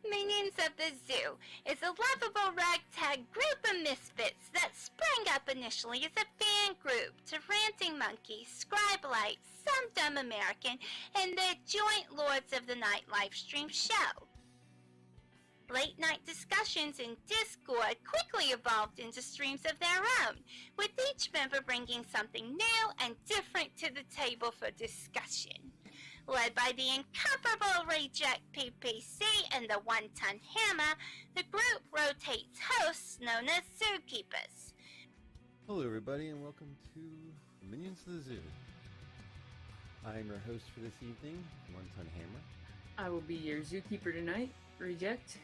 Minions of the Zoo is a lovable ragtag group of misfits that sprang up initially as a fan group to Ranting Monkey, Scribelite, Some Dumb American, and their joint Lords of the Night livestream show. Late night discussions in Discord quickly evolved into streams of their own, with each member bringing something new and different to the table for discussion. Led by the incomparable Reject PPC and the One-Ton Hammer, the group rotates hosts known as Zookeepers. Hello everybody and welcome to Minions of the Zoo. I am your host for this evening, One-Ton Hammer. I will be your Zookeeper tonight, Reject.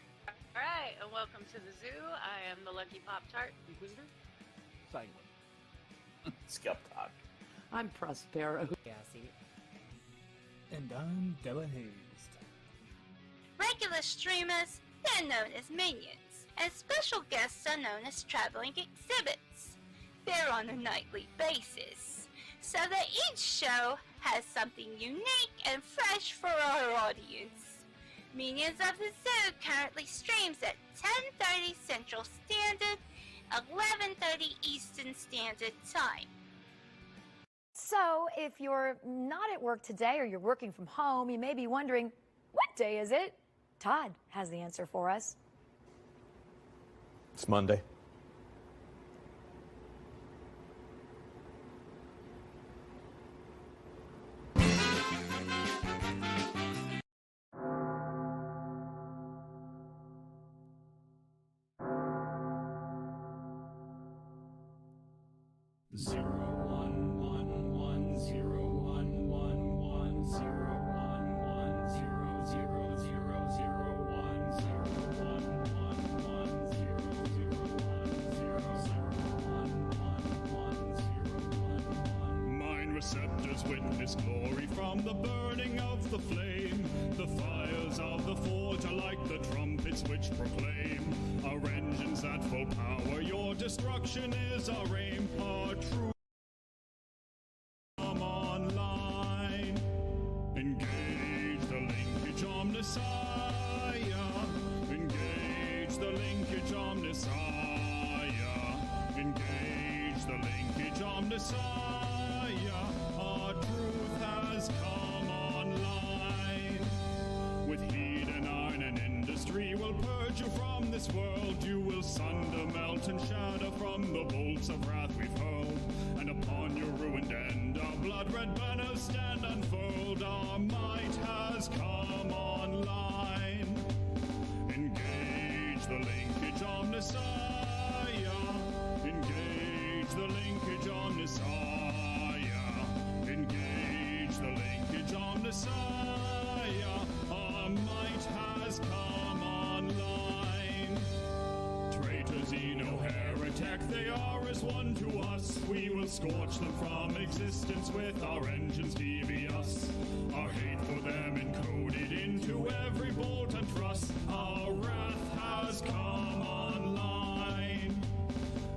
Alright, and welcome to the zoo. I am the Lucky Pop-Tart, Inquisitor. Sanguine. Skep Tock. I'm Prospero. Cassie. And I'm Delahazed. Regular streamers, they're known as minions, and special guests are known as traveling exhibits. They're on a nightly basis, so that each show has something unique and fresh for our audience. Minions of the Zoo currently streams at 10:30 Central Standard, 11:30 Eastern Standard Time. So, if you're not at work today or you're working from home, you may be wondering, what day is it? Todd has the answer for us. It's Monday. Receptors witness glory from the burning of the flame. The fires of the forge are like the trumpets which proclaim our engines at full power. Your destruction is our aim. Our true come online. Engage the linkage omniscience. Engage the linkage omniscience. Engage the linkage omniscience. Our truth has come online. With heat and iron and industry will purge you from this world. You will sunder, melt, and shatter from the bolts of wrath we've hurled. And upon your ruined end, our blood-red banners stand unfurled. Our might has come online. Engage the linkage omniscience. Engage the linkage omniscience. Engage the linkage omniscience. Our might has come online. Traitor, Xeno, heretic, they are as one to us. We will scorch them from existence with our engines devious. Our hate for them encoded into every bolt and truss. Our wrath has come online.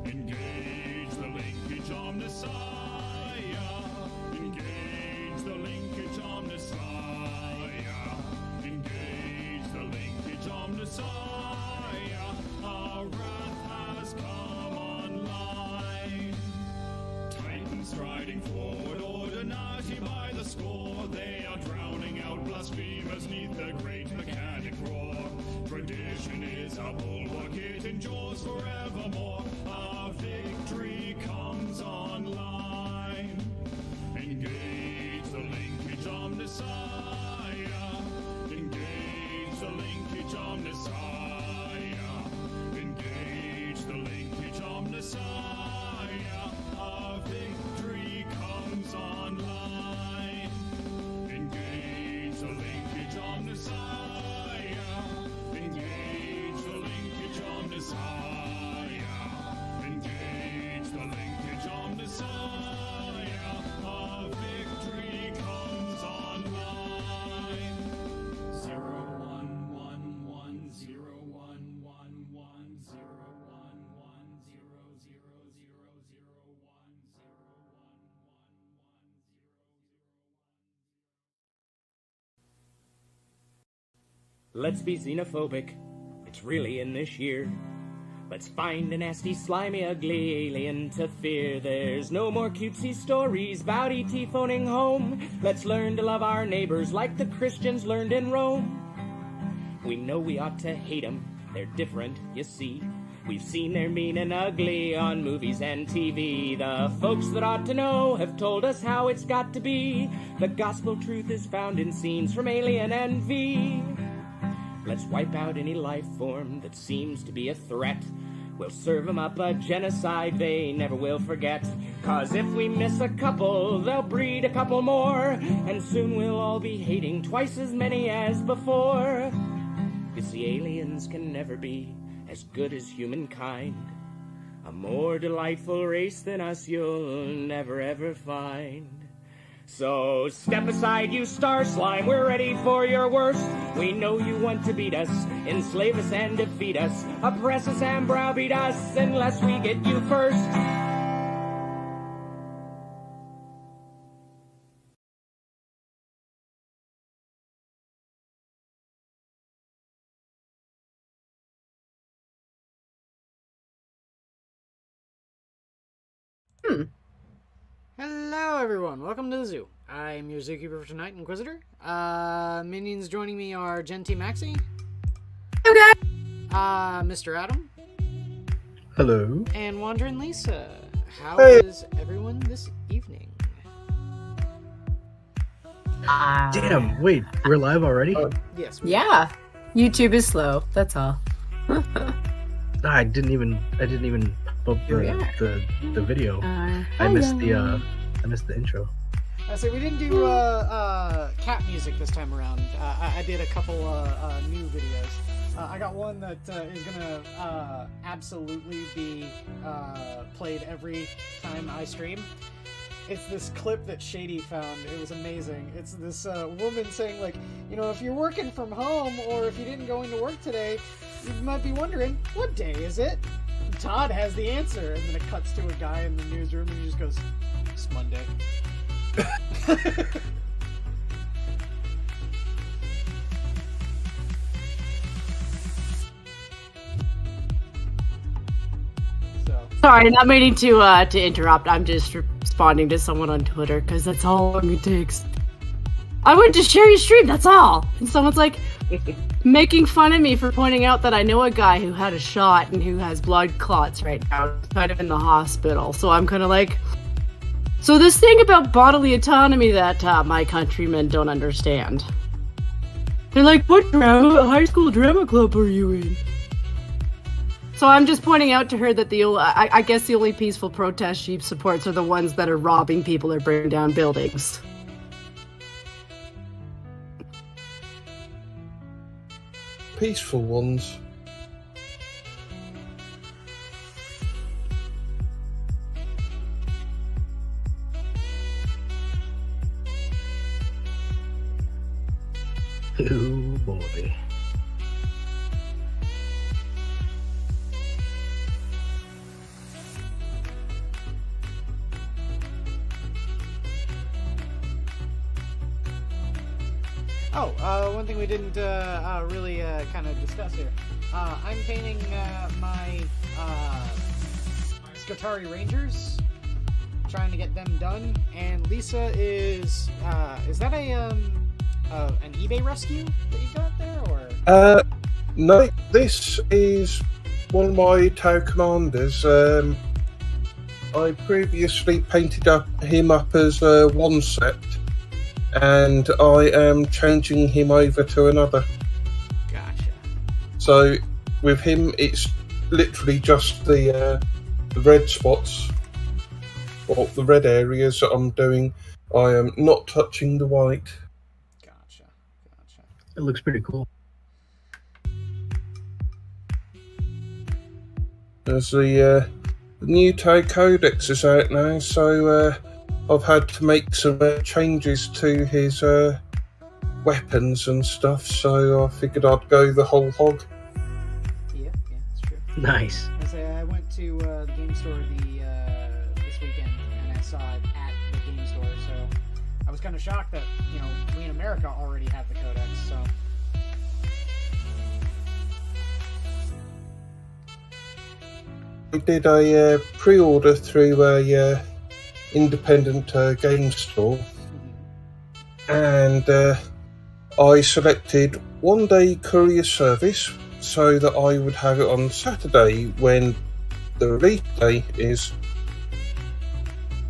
Engage the linkage omniscience. Engage the linkage omniscience. Engage the linkage omniscience. Our wrath has come online. Titans striding forward, ordinati by the score. They are drowning out blasphemers neath the great mechanic roar. Tradition is our bulwark, it endures forevermore. Our victory comes online. Engage the linkage omniscience. Engage the linkage omniscience. Engage the linkage omniscience. Our victory comes online. Engage the linkage omniscience. Engage the linkage omniscience. Let's be xenophobic. It's really in this year. Let's find a nasty, slimy, ugly alien to fear. There's no more cutesy stories about E.T. phoning home. Let's learn to love our neighbors like the Christians learned in Rome. We know we ought to hate them. They're different, you see. We've seen their mean and ugly on movies and TV. The folks that ought to know have told us how it's got to be. The gospel truth is found in scenes from Alien and V. Let's wipe out any life form that seems to be a threat. We'll serve them up a genocide they never will forget. 'Cause if we miss a couple, they'll breed a couple more. And soon we'll all be hating twice as many as before. You see, aliens can never be as good as humankind. A more delightful race than us you'll never ever find. So step aside, you star slime, we're ready for your worst. We know you want to beat us, enslave us and defeat us, oppress us and browbeat us unless we get you first. Hello everyone, welcome to the zoo. I'm your Zookeeper for tonight, Inquisitor. Minions joining me are JenTMaxi. Okay. Mr. Adam. Hello. And Wond'ring Lisa. How is everyone this evening? Damn, wait, we're live already? Yes. Yeah. YouTube is slow, that's all. I didn't even pop up the video. I missed the intro. So we didn't do cat music this time around. I did a couple new videos. I got one that is gonna absolutely be played every time I stream. It's this clip that Shady found. It was amazing. It's this woman saying, like, you know, if you're working from home or if you didn't go into work today, you might be wondering, what day is it? And Todd has the answer. And then it cuts to a guy in the newsroom and he just goes, it's Monday. Sorry, not meaning to interrupt. I'm just responding to someone on Twitter because that's all long it takes. I went to share your stream, that's all. And someone's like making fun of me for pointing out that I know a guy who had a shot and who has blood clots right now, kind of in the hospital. So I'm kind of like, so this thing about bodily autonomy that my countrymen don't understand. They're like, what high school drama club are you in? So I'm just pointing out to her that I guess the only peaceful protest she supports are the ones that are robbing people or burning down buildings. Peaceful ones. Oh boy. One thing we didn't really kind of discuss here. I'm painting my Skatari Rangers, trying to get them done, and Lisa is that an eBay rescue that you got there, or? No, this is one of my TUES commanders. I previously painted him up as one set, and I am changing him over to another. Gotcha. So with him, it's literally just the red spots, or the red areas that I'm doing. I am not touching the white. Gotcha. It looks pretty cool. There's the new TUES Codex is out now, so I've had to make some changes to his weapons and stuff, so I figured I'd go the whole hog. Yeah, that's true. Nice. I went to the game store this weekend, and I saw it at the game store, so I was kind of shocked that, you know, we in America already have the Codex, so... did a pre-order through a independent game store, and I selected 1 day courier service so that I would have it on Saturday when the release date is,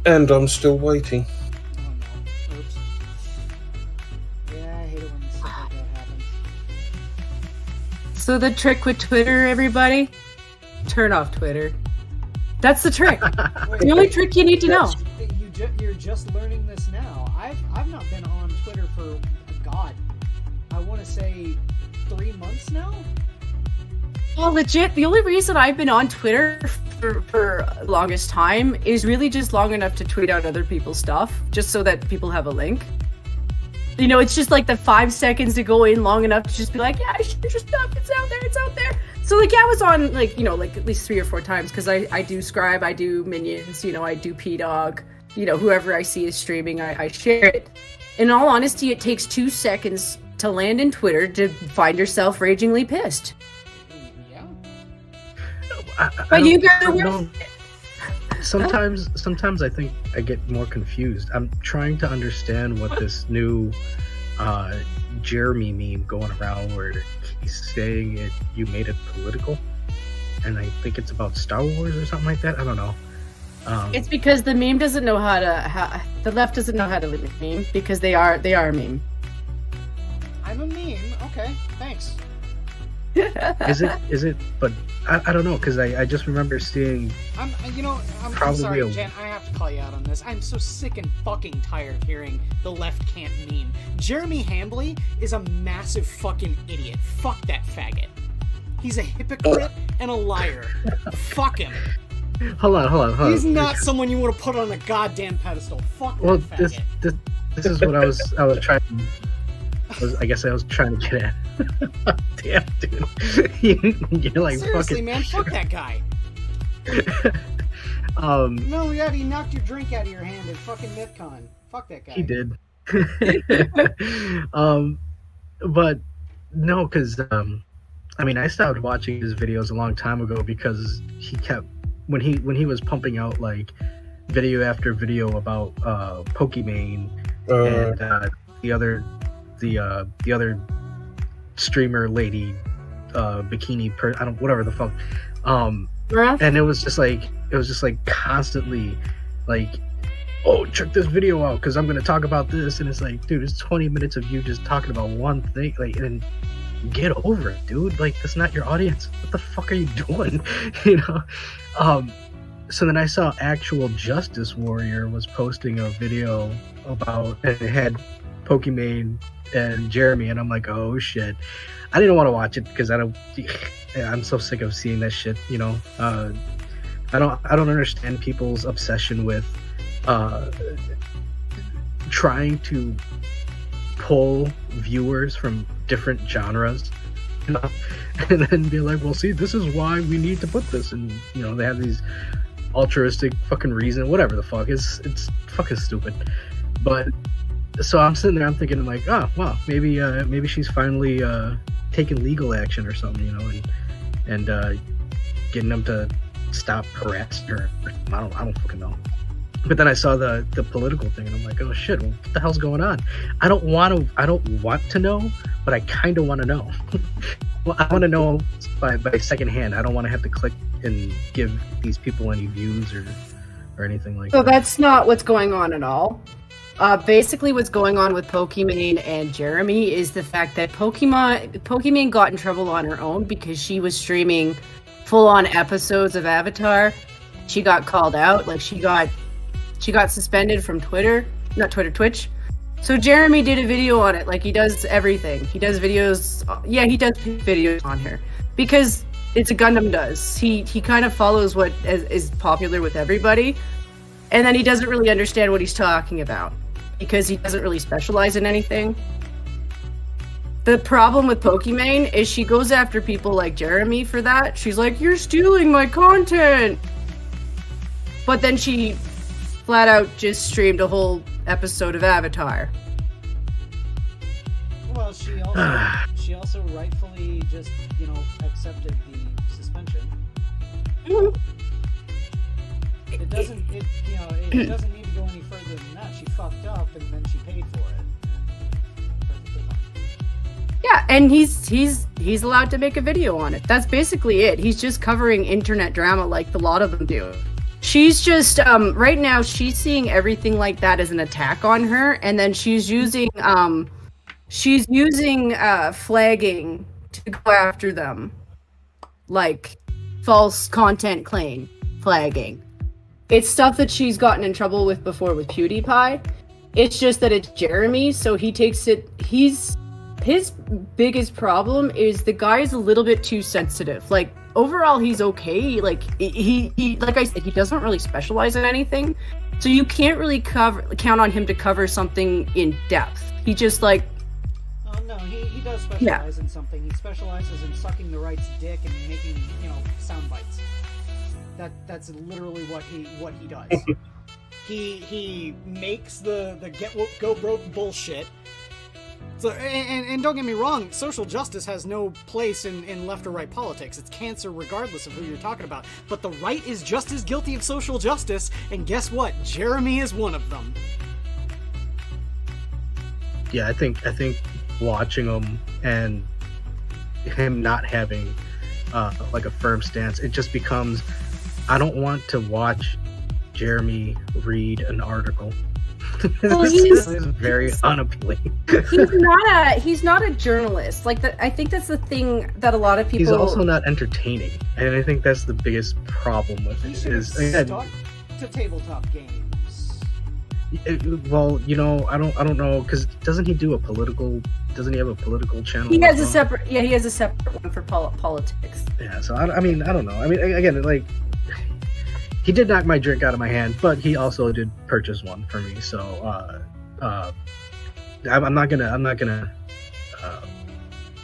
and I'm still waiting. Oh no. Oops. Yeah, I hate it when stuff like that happens. So the trick with Twitter, everybody, turn off Twitter. That's the trick. The only trick you need to know. You're just learning this now. I've not been on Twitter for, God, I want to say 3 months now? Well, legit, the only reason I've been on Twitter for the longest time is really just long enough to tweet out other people's stuff, just so that people have a link. You know, it's just like the 5 seconds to go in long enough to just be like, yeah, I shared your stuff, it's out there, it's out there. So, like, yeah, I was on, like, you know, like, at least 3 or 4 times, because I do Scribe, I do Minions, you know, I do P-Dog, you know, whoever I see is streaming, I share it. In all honesty, it takes 2 seconds to land in Twitter to find yourself ragingly pissed. But you guys are worth it. Sometimes I think I get more confused. I'm trying to understand what this new Jeremy meme going around where he's saying you made it political, and I think it's about Star Wars or something like that. I don't know. It's because the meme doesn't know how to. The left doesn't know how to meme because they are a meme. I'm a meme. Okay, thanks. Is it? But I don't know, because I just remember seeing. I'm sorry, Jen. I have to call you out on this. I'm so sick and fucking tired of hearing the left can't meme. Jeremy Hambley is a massive fucking idiot. Fuck that faggot. He's a hypocrite and a liar. Fuck him. Hold on. He's not someone you want to put on a goddamn pedestal. Fuck that faggot. This is what I was trying. I guess I was trying to get at. Damn, dude. You're like, seriously, fucking... man, fuck that guy. No, yeah, he knocked your drink out of your hand at fucking MythCon. Fuck that guy. He did. But no, because I mean, I stopped watching his videos a long time ago because he kept when he was pumping out like video after video about Pokimane and the other streamer lady, bikini whatever the fuck, and it was just like constantly like, oh, check this video out because I'm gonna talk about this, and it's like, dude, it's 20 minutes of you just talking about one thing, like, and get over it, dude. Like, that's not your audience. What the fuck are you doing? You know. So then I saw Actual Justice Warrior was posting a video about, and it had Pokimane and Jeremy, and I'm like, oh shit. I didn't want to watch it because I'm so sick of seeing that shit, you know. I don't understand people's obsession with trying to pull viewers from different genres, you know, and then be like, well, see, this is why we need to put this, and you know, they have these altruistic fucking reason, whatever the fuck. It's fucking stupid. But so I'm sitting there, I'm thinking, like, oh wow, maybe she's finally taking legal action or something, you know, and getting them to stop harassing her. I don't fucking know. But then I saw the political thing, and I'm like, oh shit, well, what the hell's going on? I don't want to know, but I kind of want to know. Well, I want to know by secondhand. I don't want to have to click and give these people any views or anything like that. So that's not what's going on at all. Basically, what's going on with Pokimane and Jeremy is the fact that Pokimane got in trouble on her own because she was streaming full-on episodes of Avatar. She got called out, like she got suspended from Twitch. So Jeremy did a video on it, like he does everything. He does videos, he does videos on her because it's a Gundam does. He kind of follows what is popular with everybody, and then he doesn't really understand what he's talking about because he doesn't really specialize in anything. The problem with Pokimane is she goes after people like Jeremy for that. She's like, you're stealing my content. But then she flat out just streamed a whole episode of Avatar. Well, she also rightfully just, you know, accepted the suspension. It doesn't. It doesn't need to go any further than that. She fucked up, and then she paid for it. Perfectly fine. Yeah, and he's allowed to make a video on it. That's basically it. He's just covering internet drama like a lot of them do. She's just right now she's seeing everything like that as an attack on her, and then she's using flagging to go after them, like false content claim flagging. It's stuff that she's gotten in trouble with before with PewDiePie. It's just that it's Jeremy, so he takes it. His biggest problem is the guy is a little bit too sensitive. Like overall, he's okay. Like he like I said, he doesn't really specialize in anything, so you can't really count on him to cover something in depth. He just like. Oh no, he does specialize in something. He specializes in sucking the right's dick and making sound bites. That's literally what he does. he makes the get woke go broke bullshit. So and don't get me wrong, social justice has no place in left or right politics. It's cancer regardless of who you're talking about. But the right is just as guilty of social justice, and guess what? Jeremy is one of them. Yeah, I think watching him and him not having like a firm stance, it just becomes, I don't want to watch Jeremy read an article. Well, he's very unappealing. He's not a journalist. Like I think that's the thing that a lot of people. He's also not entertaining, and I think that's the biggest problem with it. Is stuck to tabletop games. Well, I don't know, because doesn't he have a political channel? He has a separate one for politics. Yeah, so I don't know. I mean, again, like, he did knock my drink out of my hand, but he also did purchase one for me. So I'm not gonna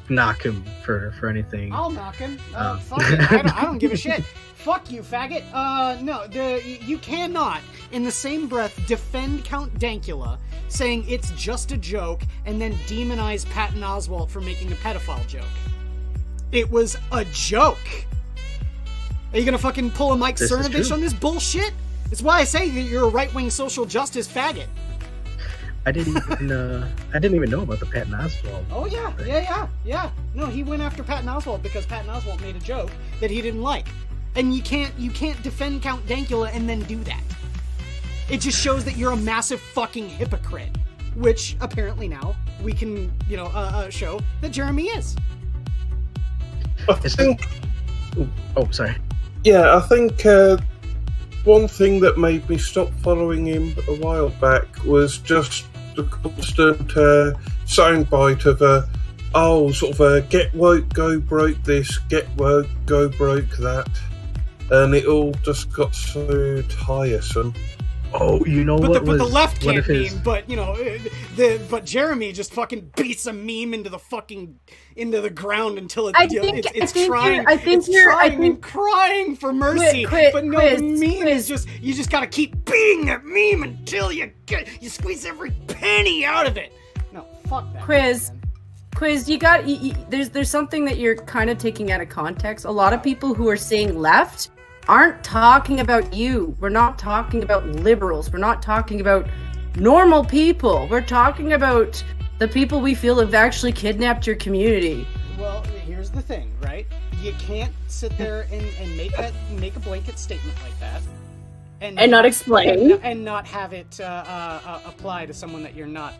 knock him for anything. I'll knock him. Fuck it. I don't give a shit. Fuck you, faggot. No, you cannot, in the same breath, defend Count Dankula, saying it's just a joke, and then demonize Patton Oswalt for making a pedophile joke. It was a joke. Are you gonna fucking pull a Mike Cernovich on this bullshit? It's why I say that you're a right-wing social justice faggot. I didn't even know about the Patton Oswalt. Oh yeah. No, he went after Patton Oswalt because Patton Oswalt made a joke that he didn't like. And you can't defend Count Dankula and then do that. It just shows that you're a massive fucking hypocrite, which apparently now we can, show that Jeremy is. I think. Oh, sorry. Yeah, I think one thing that made me stop following him a while back was just the constant soundbite of get woke, go broke this, get woke, go broke that. And it all just got so tiresome. Oh, But the left can't meme, but Jeremy just fucking beats a meme into the ground until it's crying for mercy. But no, the meme is just, you just gotta keep beating that meme until you squeeze every penny out of it. No, fuck that. Quiz, there's something that you're kind of taking out of context. A lot of people who are saying left aren't talking about you. We're not talking about liberals. We're not talking about normal people. We're talking about the people we feel have actually kidnapped your community. Well, here's the thing, right? You can't sit there and make a blanket statement like that and not explain and not have it apply to someone that you're not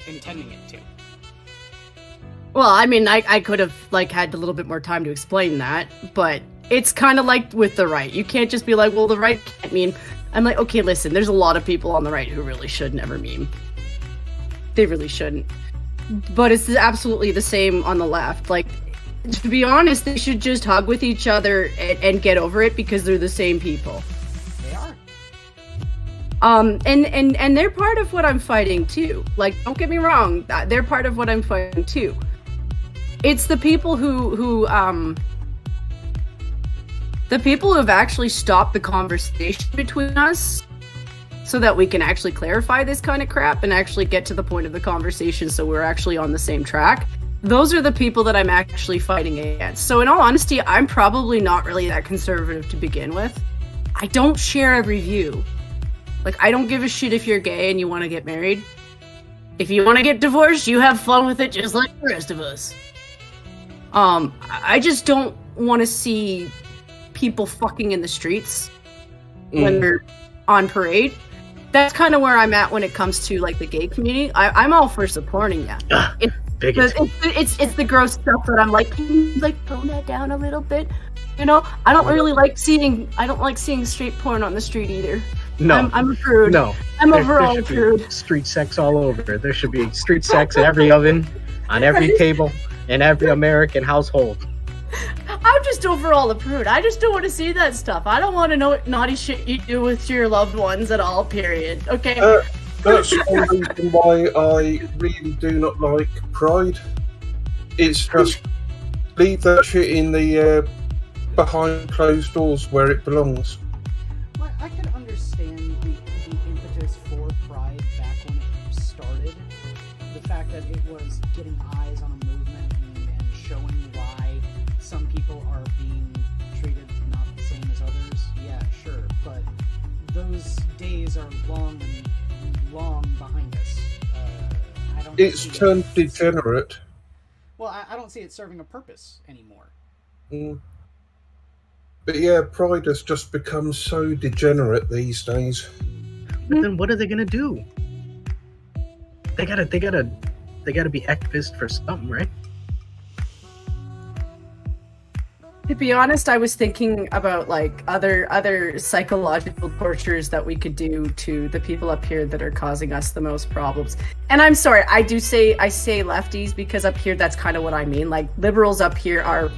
intending it to. Well, I mean, I could have had a little bit more time to explain that, but it's kind of like with the right. You can't just be like, well, the right can't meme. I'm like, okay, listen, there's a lot of people on the right who really should never meme. They really shouldn't. But it's absolutely the same on the left. Like, to be honest, they should just hug with each other and get over it because they're the same people. They are. And they're part of what I'm fighting too. Like, don't get me wrong, they're part of what I'm fighting too. It's the people who have actually stopped the conversation between us so that we can actually clarify this kind of crap and actually get to the point of the conversation so we're actually on the same track. Those are the people that I'm actually fighting against. So in all honesty, I'm probably not really that conservative to begin with. I don't share every view. Like, I don't give a shit if you're gay and you want to get married. If you want to get divorced, you have fun with it just like the rest of us. I just don't want to see people fucking in the streets when they're on parade. That's kind of where I'm at when it comes to, like, the gay community. I'm all for supporting that. It's the gross stuff that I'm like, can you, like, tone that down a little bit? You know, I don't really like seeing straight porn on the street either. No, I'm a prude. No, I'm overall a prude. Street sex all over. There should be street sex in every oven, on every table, in every American household. I'm just overall a prude. I just don't want to see that stuff. I don't want to know what naughty shit you do with your loved ones at all, period. Okay? That's one reason why I really do not like Pride. It's just leave that shit in the behind closed doors where it belongs. Well, I can understand the impetus for Pride back when it started. The fact that it was getting eyes on a movement and showing why some people are being treated not the same as others. Yeah, sure. But those days are long behind us. I don't. It's turned degenerate. Well, I don't see it serving a purpose anymore. But yeah, Pride has just become so degenerate these days. But then what are they gonna do? They gotta be activists for something, right? To be honest, I was thinking about, like, other psychological tortures that we could do to the people up here that are causing us the most problems. And I'm sorry, I say lefties because up here that's kind of what I mean. Like, liberals up here are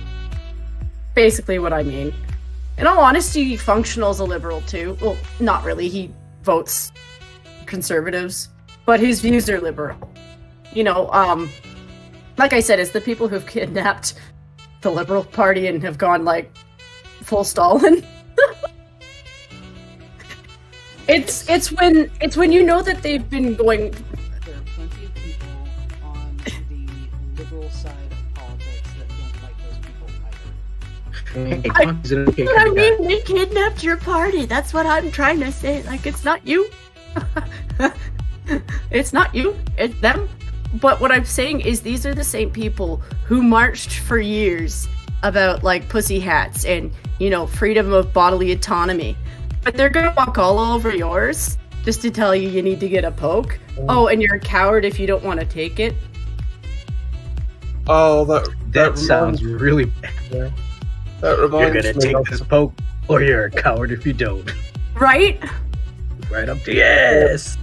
basically what I mean. In all honesty, Functional's a liberal too. Well, not really. He votes conservatives, but his views are liberal. You know, like I said, it's the people who've kidnapped the Liberal Party and have gone, like, full Stalin. it's when you know that they've been going. There are plenty of people on the liberal side of politics that don't like those people either. But I mean, they kidnapped your party. That's what I'm trying to say. Like, it's not you. It's not you. It's them. But what I'm saying is these are the same people who marched for years about, like, pussy hats and, you know, freedom of bodily autonomy. But they're gonna walk all over yours just to tell you need to get a poke. Oh, and you're a coward if you don't want to take it. Oh, that sounds really bad. That reminds You're gonna me take of... this poke, or you're a coward if you don't. Right? Right up the ass.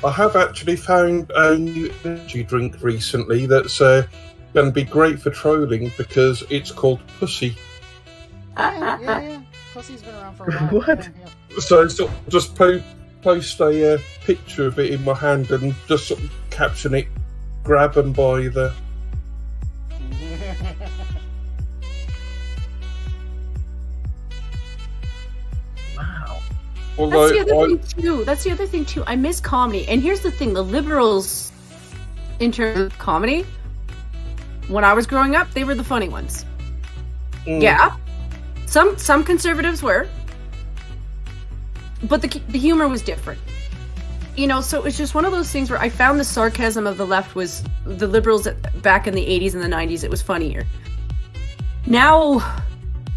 I have actually found a new energy drink recently that's going to be great for trolling because it's called Pussy. Yeah. Pussy's been around for a while. What? Yeah. So just post a picture of it in my hand and just sort of caption it, grab 'em by the... That's the other thing too. I miss comedy. And here's the thing, the liberals, in terms of comedy, when I was growing up, they were the funny ones. Yeah. Some conservatives were. But the humor was different. You know, so it's just one of those things where I found the sarcasm of the left was the liberals back in the 80s and the 90s, it was funnier. Now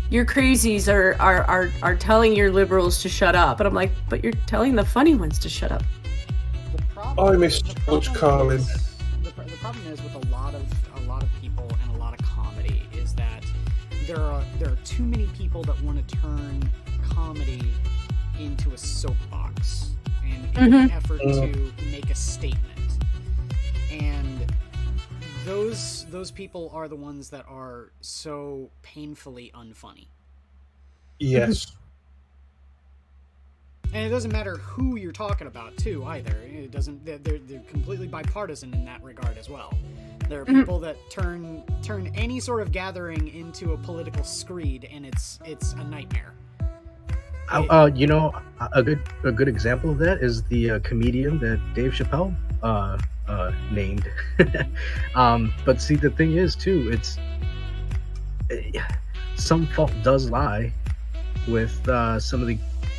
your crazies are telling your liberals to shut up. And I'm like, but you're telling the funny ones to shut up. I miss George Carlin. The problem is with a lot of people and a lot of comedy is that there are too many people that want to turn comedy into a soapbox and in an effort to make a statement. And those people are the ones that are so painfully unfunny. Yes. And it doesn't matter who you're talking about, too, either. It doesn't. They're completely bipartisan in that regard as well. There are people that turn any sort of gathering into a political screed, and it's a nightmare. You know, a good example of that is the comedian that Dave Chappelle named. But see, the thing is too, it's some fault does lie with some of the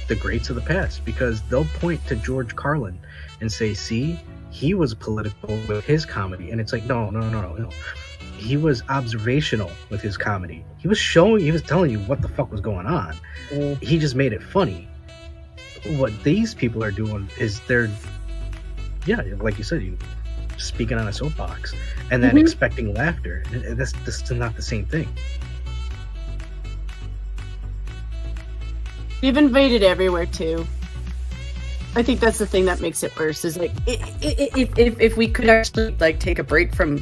the greats of the past, because they'll point to George Carlin and say, see, he was political with his comedy. And it's like, no. He was observational with his comedy. He was telling you what the fuck was going on. He just made it funny. What these people are doing is like you said, you speaking on a soapbox and then expecting laughter. This is not the same thing. You've invaded everywhere too. I think that's the thing that makes it worse. Is like if we could actually like take a break from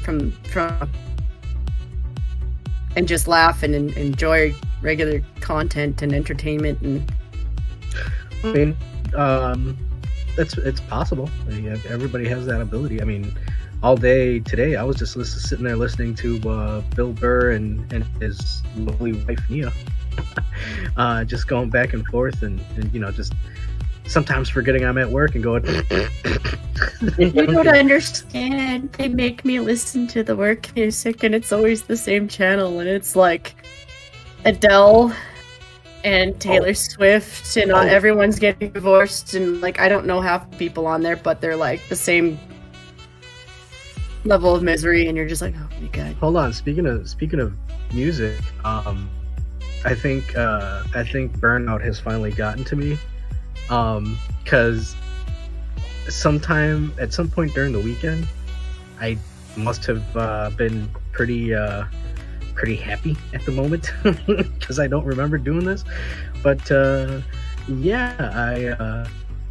and just laugh and enjoy regular content and entertainment. And I mean, it's possible. I mean, everybody has that ability. I mean, all day today, I was just sitting there listening to Bill Burr and his lovely wife Nia, just going back and forth, and just sometimes forgetting I'm at work and going. You don't understand. They make me listen to the work music, and it's always the same channel, and it's like Adele and Taylor Swift, and everyone's getting divorced, and like I don't know half the people on there, but they're like the same level of misery, and you're just like, oh my god. Hold on. Speaking of music, I think Burnout has finally gotten to me, because at some point during the weekend, I must have been pretty happy at the moment because I don't remember doing this, but yeah,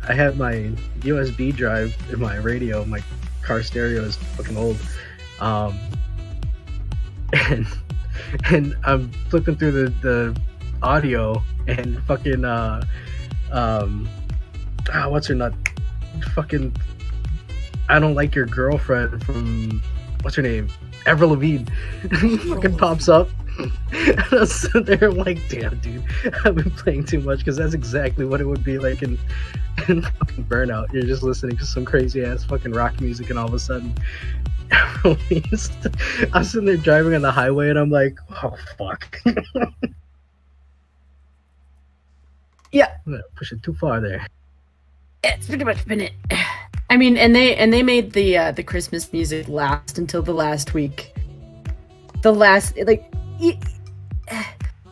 I have my USB drive in my radio. My car stereo is fucking old, and I'm flipping through the audio and fucking what's her nut? Fucking I Don't Like Your Girlfriend from what's her name? Avril Lavigne fucking pops up. And I was sitting there like, damn, dude, I've been playing too much, because that's exactly what it would be like in fucking Burnout. You're just listening to some crazy ass fucking rock music, and all of a sudden, I'm sitting there driving on the highway, and I'm like, oh fuck. Yeah, I'm gonna push it too far there. It's pretty much been it. I mean, and they made the Christmas music last until the last week.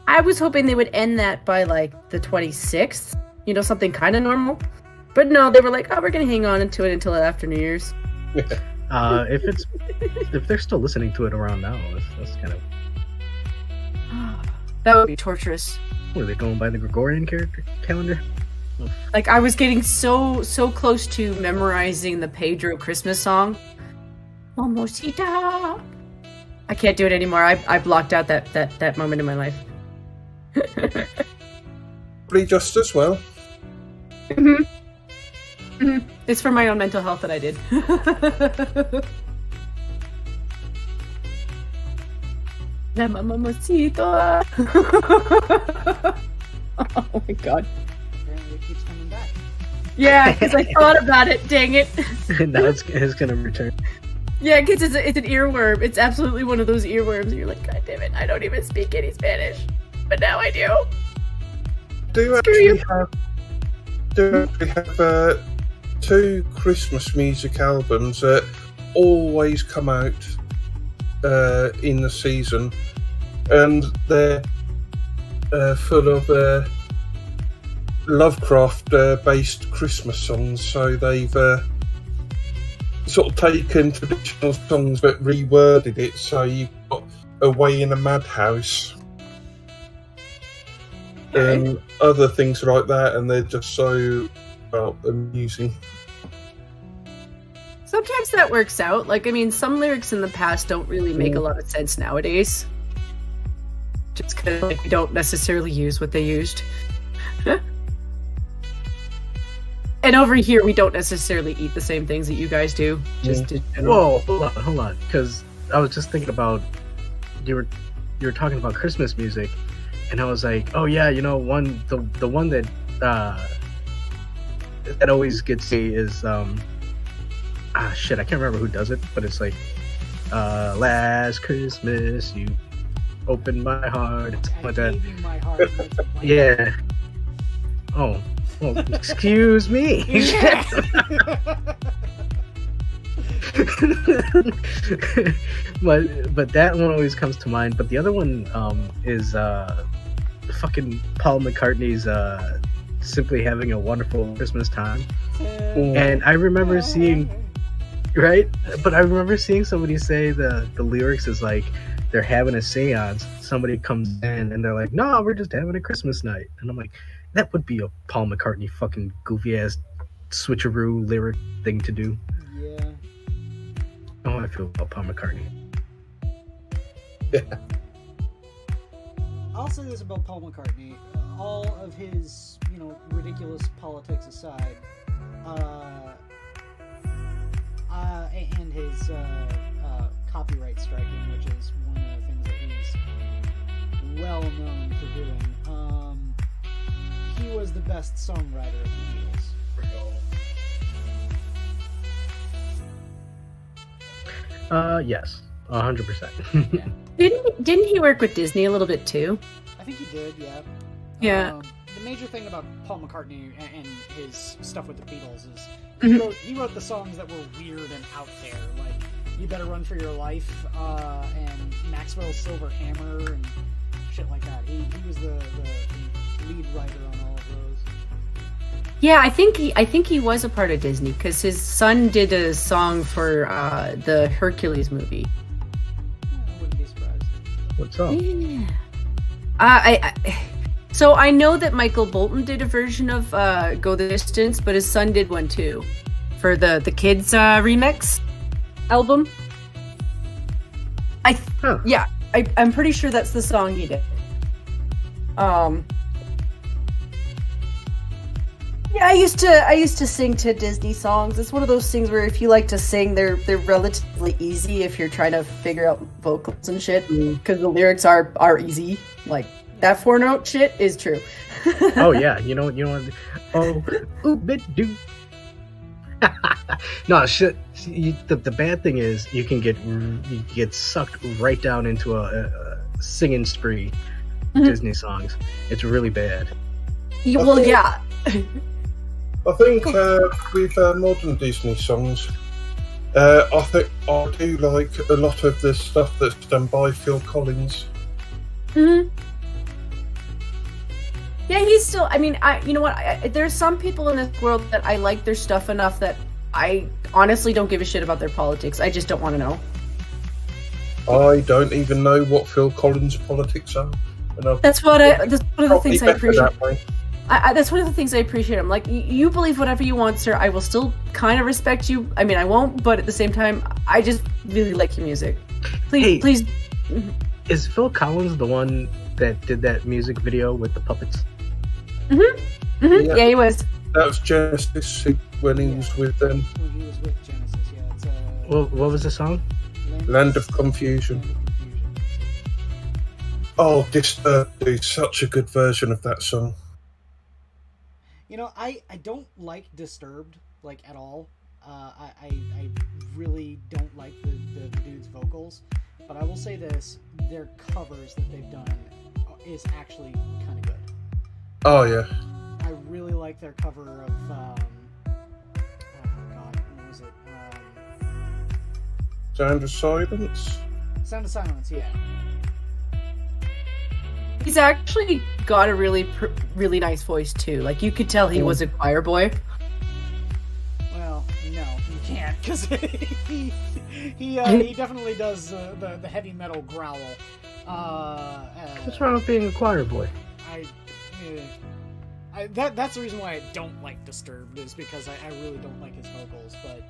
I was hoping they would end that by like the 26th, something kind of normal. But no, they were like, oh, we're gonna hang on to it until after New Year's. If they're still listening to it around now, that's kind of that would be torturous. What, are they going by the Gregorian calendar? Like, I was getting so close to memorizing the Pedro Christmas song. Momosita. I can't do it anymore. I blocked out that moment in my life. Pretty just as well. It's for my own mental health that I did. La mamacita. Oh my god. Apparently it keeps coming back. Yeah, because I thought about it, dang it. Now it's gonna return. Yeah, because it's an earworm. It's absolutely one of those earworms. And you're like, god damn it, I don't even speak any Spanish. But now I do. Do you actually have two Christmas music albums that always come out in the season, and they're full of Lovecraft-based Christmas songs. So they've sort of taken traditional songs but reworded it. So you've got Away in a Madhouse and other things like that, and they're just so amusing. Sometimes that works out. Like, I mean, some lyrics in the past don't really make a lot of sense nowadays. Just because like, we don't necessarily use what they used. And over here, we don't necessarily eat the same things that you guys do. Just in general. Whoa, hold on, because I was just thinking about you were talking about Christmas music, and I was like, oh yeah, the one that that always gets me is shit, I can't remember who does it, but it's like last Christmas you opened my heart, something like that. My heart. Yeah. Oh, Well, excuse me. but that one always comes to mind. But the other one is fucking Paul McCartney's "Simply Having a Wonderful Christmas Time," and I remember seeing, right? But I remember seeing somebody say the lyrics is like they're having a seance. Somebody comes in and they're like, "No, we're just having a Christmas night," and I'm like, that would be a Paul McCartney fucking goofy ass switcheroo lyric thing to do. Yeah. Oh, I feel about Paul McCartney. Yeah. I'll say this about Paul McCartney. All of his, ridiculous politics aside, and his copyright striking, which is one of the things that he's well known for doing. He was the best songwriter of the Beatles. Yes, 100%. Yeah. Didn't he work with Disney a little bit too? I think he did, yeah. Yeah. The major thing about Paul McCartney and his stuff with the Beatles is Mhm. he wrote the songs that were weird and out there, like "You Better Run for Your Life" and Maxwell's Silver Hammer and shit like that. He was the lead writer on all of those. Yeah, I think he was a part of Disney because his son did a song for the Hercules movie. I wouldn't be surprised. What's up? Yeah. So I know that Michael Bolton did a version of "Go the Distance," but his son did one too for the kids remix album. Yeah, I'm pretty sure that's the song he did. Yeah, I used to sing to Disney songs. It's one of those things where if you like to sing, they're relatively easy if you're trying to figure out vocals and shit, because the lyrics are easy. Like that 4-note shit is true. Oh yeah, you know. Oh, ooh, bit do. No shit. The bad thing is you get sucked right down into a singing spree. Mhm. Disney songs. It's really bad. Well, yeah. I think with modern Disney songs, I think I do like a lot of the stuff that's done by Phil Collins. Hmm. Yeah, he's still. I mean, you know what? There's some people in this world that I like their stuff enough that I honestly don't give a shit about their politics. I just don't want to know. I don't even know what Phil Collins' politics are. That's one of the things I appreciate. That way. That's one of the things I appreciate. I'm like, you believe whatever you want, sir. I will still kind of respect you. I mean, I won't, but at the same time, I just really like your music. Please. Is Phil Collins the one that did that music video with the puppets? Mm-hmm. Mm-hmm. Yeah, he was. That was Genesis when he was with them. When he was with Genesis, yeah. It's What was the song? Land of Confusion. Oh, Disturbed is such a good version of that song. I don't like Disturbed, like, at all. I really don't like the dude's vocals. But I will say this, their covers that they've done is actually kind of good. Oh, yeah. I really like their cover of, oh god, what was it? Sound of Silence? Sound of Silence, yeah. He's actually got a really nice voice too. Like you could tell he was a choir boy. Well, no, you can't, because he definitely does the heavy metal growl. What's wrong with being a choir boy? That's the reason why I don't like Disturbed, is because I really don't like his vocals, but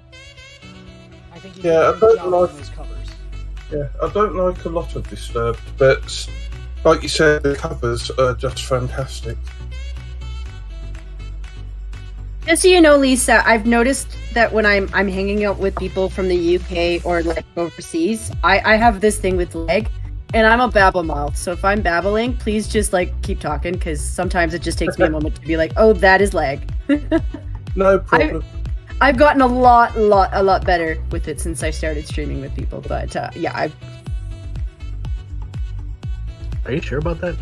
I think he does a good job on his covers. Yeah, I don't like a lot of Disturbed, but like you said, the covers are just fantastic. Just so you know, Lisa, I've noticed that when I'm hanging out with people from the UK or like overseas, I have this thing with leg, and I'm a babble mouth. So if I'm babbling, please just like keep talking, because sometimes it just takes me a moment to be like, oh, that is leg. No problem. I've gotten a lot better with it since I started streaming with people. But yeah, Are you sure about that?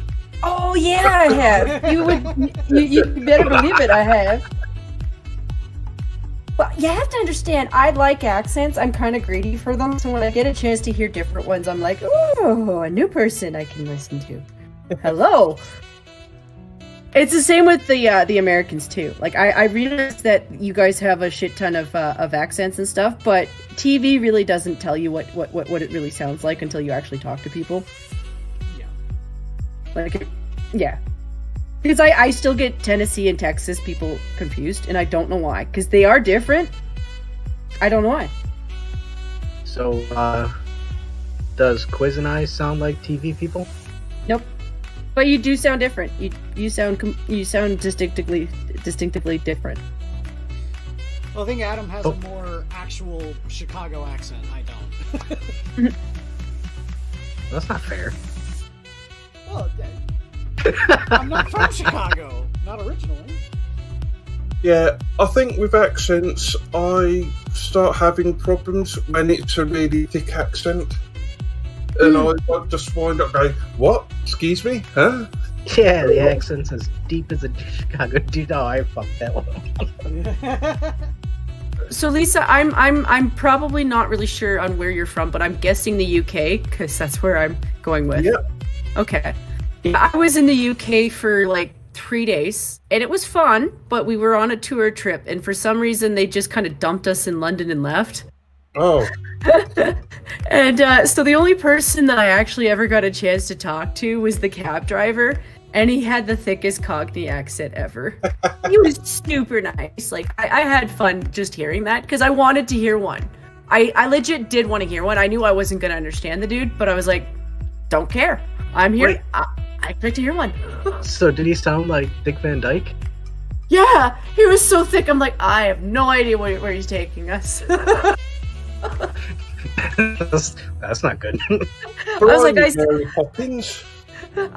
Oh yeah, I have. You better believe it, I have. Well, you have to understand, I like accents. I'm kind of greedy for them, so when I get a chance to hear different ones, I'm like, oh, a new person I can listen to. Hello. It's the same with the Americans too. Like I realize that you guys have a shit ton of accents and stuff, but TV really doesn't tell you what it really sounds like until you actually talk to people. Yeah. Like, yeah. Because I still get Tennessee and Texas people confused, and I don't know why. Because they are different. I don't know why. So, does Quiz and I sound like TV people? Nope. But you do sound different. You sound distinctively different. Well, I think Adam has a more actual Chicago accent. I don't. That's not fair. Well, I'm not from Chicago. Not originally. Yeah, I think with accents, I start having problems when it's a really thick accent. And I just wind up going, what? Excuse me? Huh? Yeah, the accent's as deep as a Chicago dude. Oh, I fucked that one. So Lisa, I'm probably not really sure on where you're from, but I'm guessing the UK because that's where I'm going with. Yeah. Okay. Yeah, I was in the UK for like 3 days, and it was fun, but we were on a tour trip, and for some reason they just kind of dumped us in London and left. Oh. And so the only person that I actually ever got a chance to talk to was the cab driver, and he had the thickest Cockney accent ever. He was super nice. Like, I had fun just hearing that, because I wanted to hear one. I legit did want to hear one. I knew I wasn't going to understand the dude, but I was like, don't care. I'm here. Wait. I expect to hear one. So did he sound like Dick Van Dyke? Yeah, he was so thick. I'm like, I have no idea where he's taking us. That's not good. I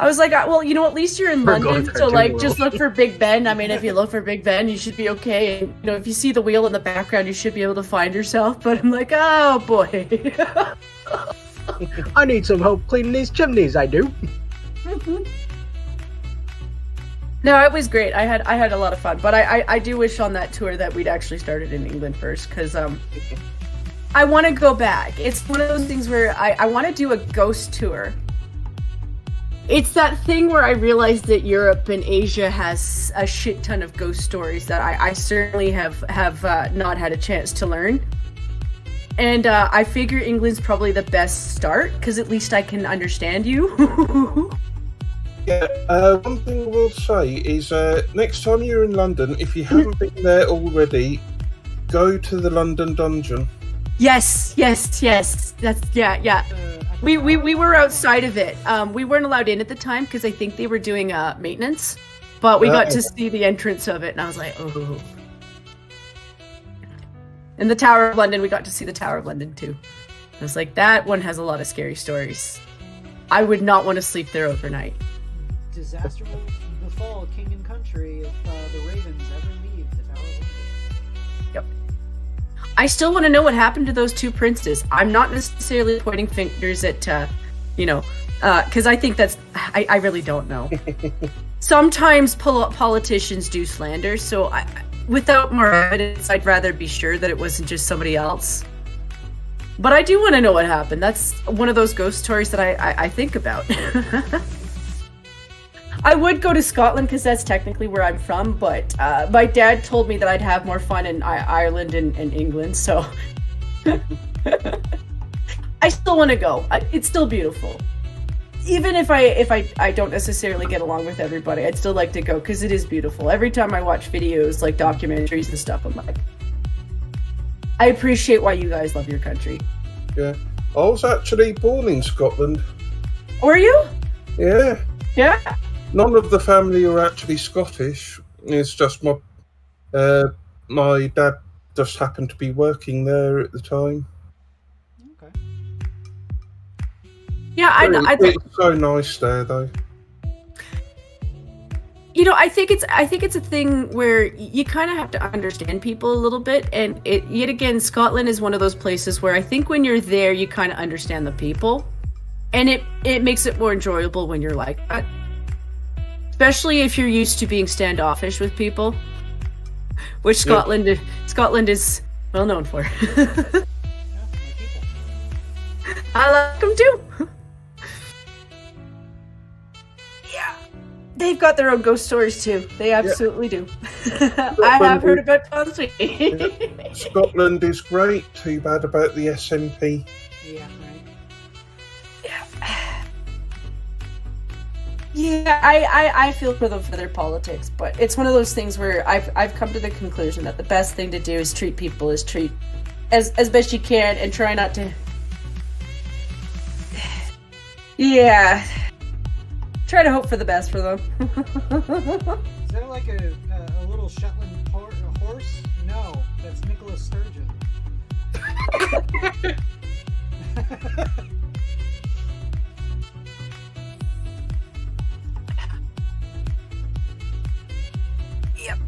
was like, well, you know, at least you're in We're London, going so like, Cartoon just World. look for Big Ben. I mean, if you look for Big Ben, you should be okay. And, you know, if you see the wheel in the background, you should be able to find yourself. But I'm like, oh boy. I need some help cleaning these chimneys, I do. No, it was great. I had a lot of fun, but I do wish on that tour that we'd actually started in England first, because I want to go back. It's one of those things where I want to do a ghost tour. It's that thing where I realized that Europe and Asia has a shit ton of ghost stories that I certainly have not had a chance to learn. And I figure England's probably the best start, because at least I can understand you. Yeah, one thing I will say is next time you're in London, if you haven't been there already, go to the London Dungeon. Yes. That's yeah. We were outside of it. We weren't allowed in at the time because I think they were doing maintenance, but we got to see the entrance of it, and I was like, oh. In the Tower of London, we got to see the Tower of London too. I was like, that one has a lot of scary stories. I would not want to sleep there overnight. Disaster will befall king and country if the Ravens ever leave the Tower of London. Yep. I still want to know what happened to those two princes. I'm not necessarily pointing fingers at, because I think I really don't know. Sometimes politicians do slander, so without more evidence, I'd rather be sure that it wasn't just somebody else. But I do want to know what happened. That's one of those ghost stories that I think about. I would go to Scotland because that's technically where I'm from, but my dad told me that I'd have more fun in Ireland and England, so I still want to go. It's still beautiful. Even if I don't necessarily get along with everybody, I'd still like to go because it is beautiful. Every time I watch videos, like documentaries and stuff, I'm like, I appreciate why you guys love your country. Yeah. I was actually born in Scotland. Were you? Yeah. Yeah? None of the family are actually Scottish. It's just my dad just happened to be working there at the time. Okay. Yeah, I think it's so nice there, though. You know, I think it's a thing where you kind of have to understand people a little bit, and yet again, Scotland is one of those places where I think when you're there, you kind of understand the people, and it makes it more enjoyable when you're like that. especially if you're used to being standoffish with people, which Scotland is well known for. I like them too. Yeah, they've got their own ghost stories too. They absolutely do. I have heard about Ponsweet. Scotland is great. Too bad about the SNP. Yeah, right. Yeah, I feel for them for their politics, but it's one of those things where I've come to the conclusion that the best thing to do is treat people as best you can and try not to. Yeah. Try to hope for the best for them. Is that like a little Shetland horse? No, that's Nicholas Sturgeon. Yep.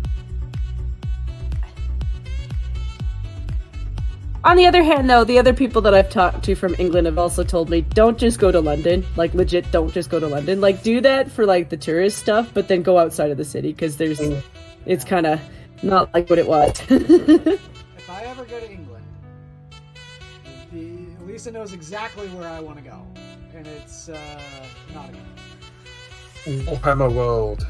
On the other hand, though, the other people that I've talked to from England have also told me, don't just go to London. Like, legit, don't just go to London. Like, do that for, like, the tourist stuff, but then go outside of the city, because it's kind of not like what it was. If I ever go to England, Lisa knows exactly where I want to go. And it's, Nottingham. Warhammer World.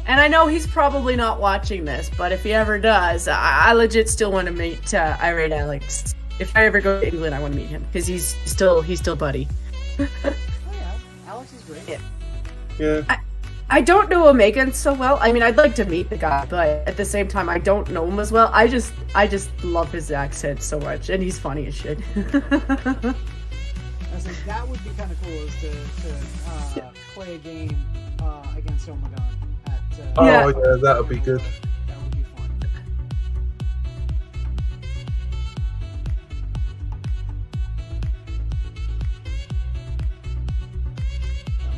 And I know he's probably not watching this, but if he ever does, I legit still want to meet Irate Alex. If I ever go to England, I want to meet him because he's still buddy. Oh yeah, Alex is great. Yeah. I don't know Megan so well. I mean, I'd like to meet the guy, but at the same time, I don't know him as well. I just love his accent so much, and he's funny as shit. I said that would be kind of cool is to play a game against Omegon. Yeah, that would be good. That would be fun.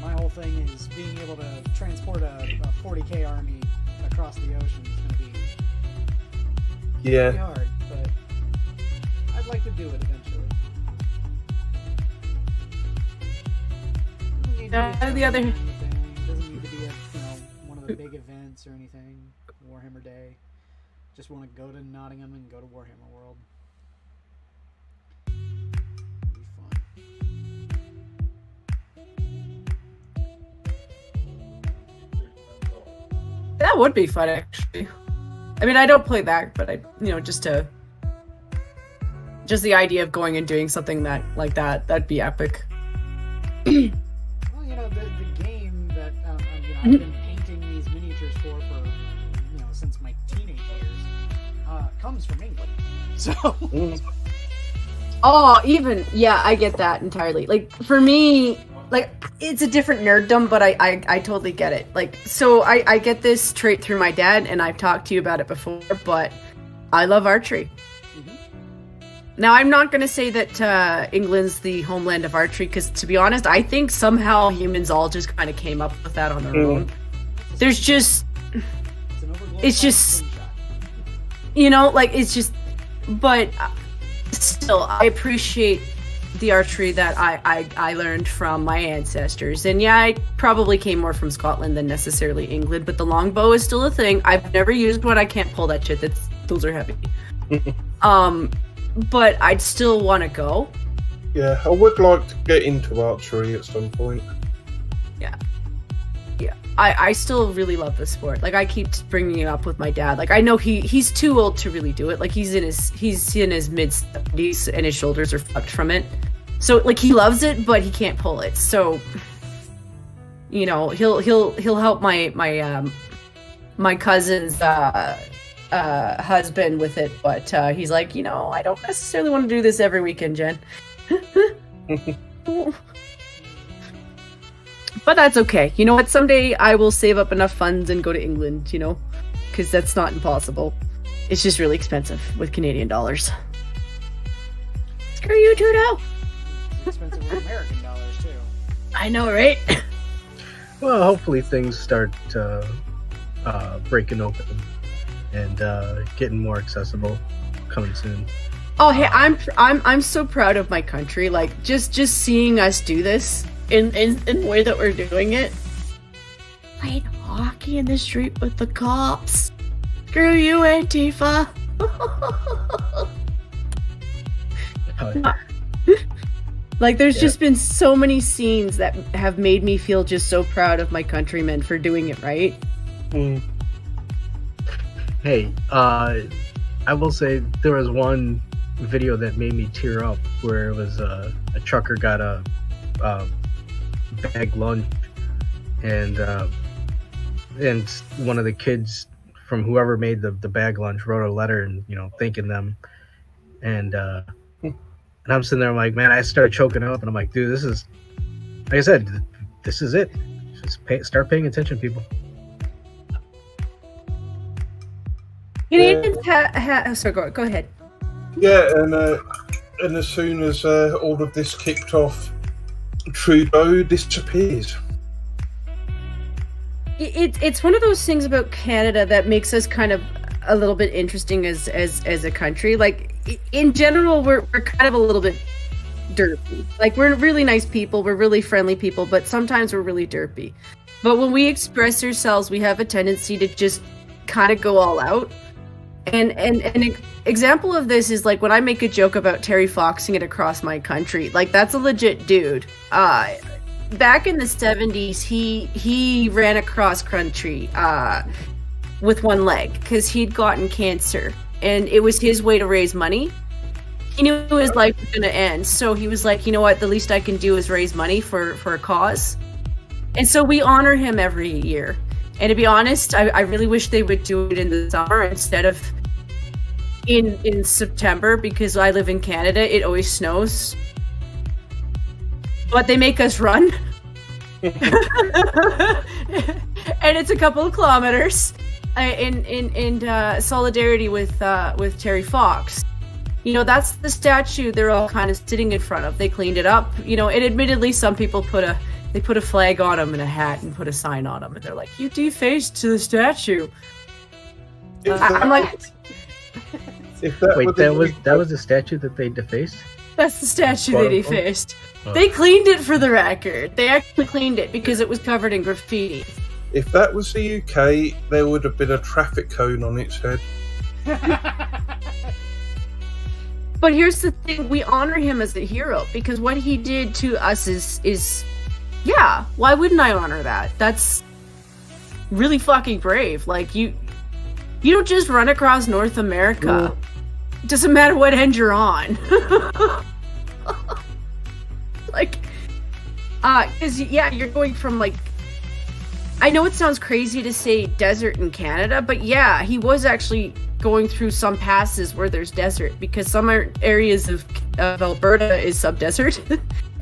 My whole thing is being able to transport a 40k army across the ocean is going to be pretty hard, but I'd like to do it eventually. The other. Doesn't need to be one of the big events or anything. Warhammer Day. Just want to go to Nottingham and go to Warhammer World. It'd be fun. That would be fun, actually. I mean, I don't play that, but just the idea of going and doing something that'd be epic. Well, the game that I've been painting these miniatures for since my teenage years comes from England. So. Oh, I get that entirely. Like for me, like it's a different nerddom, but I totally get it. Like so, I get this trait through my dad, and I've talked to you about it before. But I love archery. Now, I'm not going to say that England's the homeland of archery, because to be honest, I think somehow humans all just kind of came up with that on their own. There's just... It's just... But still, I appreciate the archery that I learned from my ancestors. And yeah, I probably came more from Scotland than necessarily England, but the longbow is still a thing. I've never used one. I can't pull that shit. Those are heavy. But I'd still want to go. Yeah, I would like to get into archery at some point. Yeah. I still really love the sport. Like, I keep bringing it up with my dad. Like, I know he's too old to really do it. Like, he's in his mid-70s and his shoulders are fucked from it. So, like, he loves it, but he can't pull it. So, he'll help my cousin's husband with it, but he's like, I don't necessarily want to do this every weekend, Jen. But that's okay. You know what? Someday I will save up enough funds and go to England, because that's not impossible. It's just really expensive with Canadian dollars. Screw you, Trudeau! It's expensive with American dollars, too. I know, right? Well, hopefully things start breaking open and getting more accessible coming soon. Oh, hey, I'm so proud of my country. Like, just seeing us do this, in the way that we're doing it. Playing hockey in the street with the cops. Screw you, Antifa. Like, there's just been so many scenes that have made me feel just so proud of my countrymen for doing it right. Hey, I will say there was one video that made me tear up where it was a trucker got a bag lunch, and one of the kids from whoever made the bag lunch wrote a letter and thanking them, and I'm sitting there, I'm like, man, I started choking up, and I'm like, dude, this is, like I said, this is it. Just start paying attention, people. Canadians sorry, go ahead. Yeah, and as soon as all of this kicked off, Trudeau disappears. It's one of those things about Canada that makes us kind of a little bit interesting as a country. Like, in general, we're kind of a little bit derpy. Like, we're really nice people, we're really friendly people, but sometimes we're really derpy. But when we express ourselves, we have a tendency to just kind of go all out. And an example of this is, like, when I make a joke about Terry Foxing it across my country. Like, that's a legit dude. Back in the 70s, he ran across country with one leg because he'd gotten cancer, and it was his way to raise money. He knew his life was going to end, so he was like, you know what, the least I can do is raise money for a cause. And so we honor him every year. And to be honest, I really wish they would do it in the summer instead of in September, because I live in Canada, it always snows. But they make us run. And it's a couple of kilometers in solidarity with Terry Fox. That's the statue they're all kind of sitting in front of. They cleaned it up, and admittedly some people put a flag on him and a hat and put a sign on him, and they're like, you defaced the statue. I'm like, that was the statue that they defaced? That's the statue they defaced. They cleaned it, for the record. They actually cleaned it because it was covered in graffiti. If that was the UK, there would have been a traffic cone on its head. But here's the thing, we honor him as a hero because what he did to us is yeah, why wouldn't I honor that? That's really fucking brave. Like, you don't just run across North America. It doesn't matter what end you're on. Like, because, yeah, you're going from, like, I know it sounds crazy to say desert in Canada, but yeah, he was actually going through some passes where there's desert, because some areas of Alberta is sub-desert.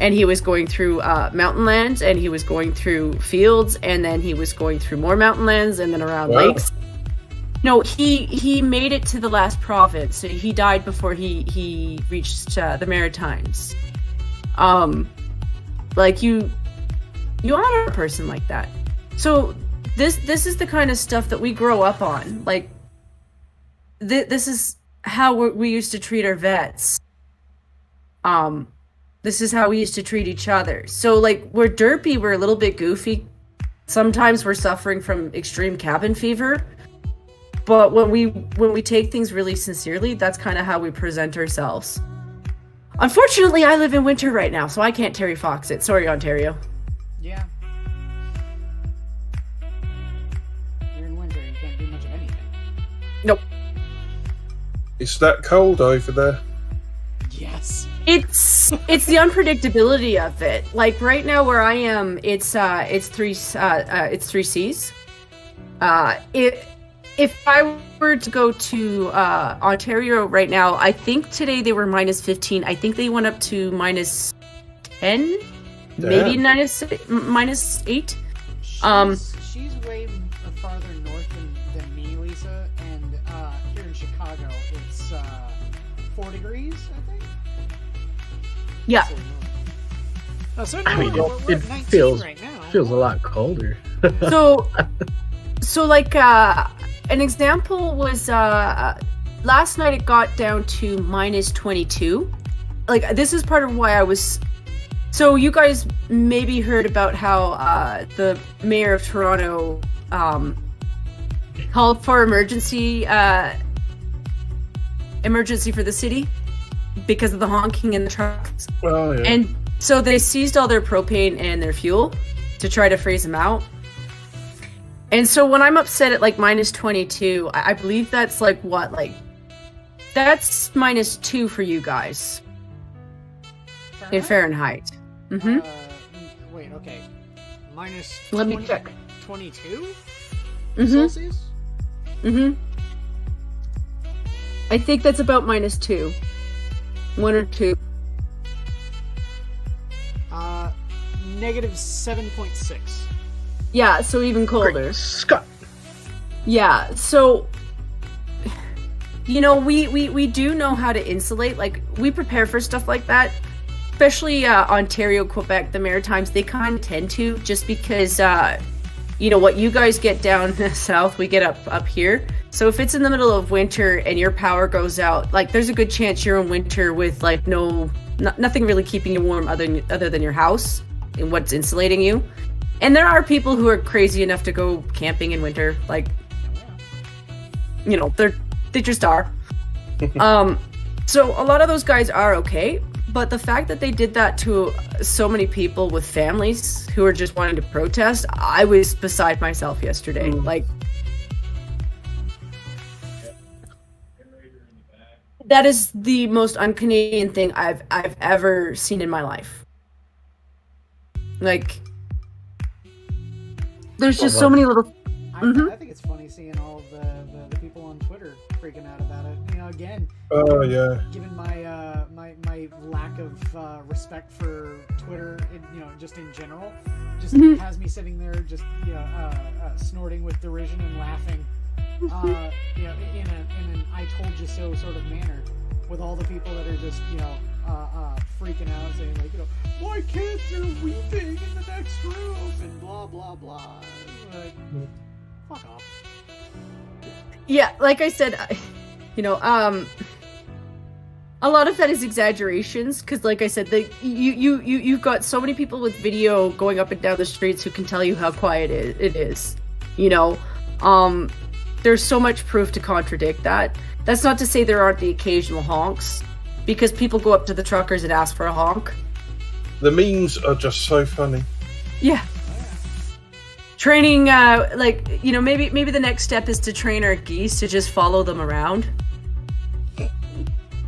And he was going through mountain lands, and he was going through fields, and then he was going through more mountain lands, and then around lakes. No, he made it to the last province. He died before he reached the Maritimes. Like, you honor a person like that. So this is the kind of stuff that we grow up on. Like, this is how we used to treat our vets. This is how we used to treat each other. So, like, we're derpy, we're a little bit goofy. Sometimes we're suffering from extreme cabin fever. But when we take things really sincerely, that's kind of how we present ourselves. Unfortunately, I live in winter right now, so I can't Terry Fox it. Sorry, Ontario. Yeah. You're in winter, you can't do much of anything. Nope. It's that cold over there. Yes. It's the unpredictability of it. Like, right now where I am, it's 3 Cs. If I were to go to Ontario right now, I think today they were -15. I think they went up to -10, maybe -8. She's way farther north than me, Lisa, and here in Chicago, it's 4 degrees, I think. Yeah. So I mean, it feels right a lot colder. So like an example was last night it got down to -22. Like, this is part of why I was So you guys maybe heard about how the mayor of Toronto called for emergency for the city because of the honking in the trucks. Oh, yeah. And so they seized all their propane and their fuel to try to freeze them out. And so when I'm upset at like minus 22, I believe that's like what? Like, that's minus 2 for you guys. In Fahrenheit. Mm-hmm. Wait, okay. Minus Let me check. 22 Mhm. Celsius? Mm-hmm. I think that's about minus 2. 1 or 2. Negative 7.6. Yeah, so even colder. Scott. Yeah, so you know, we do know how to insulate. Like, we prepare for stuff like that. Especially Ontario, Quebec, the Maritimes, they kind of tend to, just because you know what you guys get down south, we get up here. So if it's in the middle of winter and your power goes out, like, there's a good chance you're in winter with like nothing really keeping you warm other than your house and what's insulating you. And there are people who are crazy enough to go camping in winter, like, you know, they just are. So a lot of those guys are okay, but the fact that they did that to so many people with families who are just wanting to protest, I was beside myself yesterday. Like, that is the most un-Canadian thing I've ever seen in my life. Like, there's just so many little. I think it's funny seeing all of the people on Twitter freaking out about it. You know, again. Oh, yeah. Given my my lack of respect for Twitter, you know, just in general, just has me sitting there, just snorting with derision and laughing, you know, in an "I told you so" sort of manner, with all the people that are just, you know, freaking out, saying like, you know, my kids are weeping in the next room and blah blah blah. Like, fuck off. Yeah, like I said, you know, a lot of that is exaggerations, because like I said, you've got so many people with video going up and down the streets who can tell you how quiet it is. You know, there's so much proof to contradict that. That's not to say there aren't the occasional honks, because people go up to the truckers and ask for a honk. The memes are just so funny. Yeah. Training, like, you know, maybe the next step is to train our geese to just follow them around.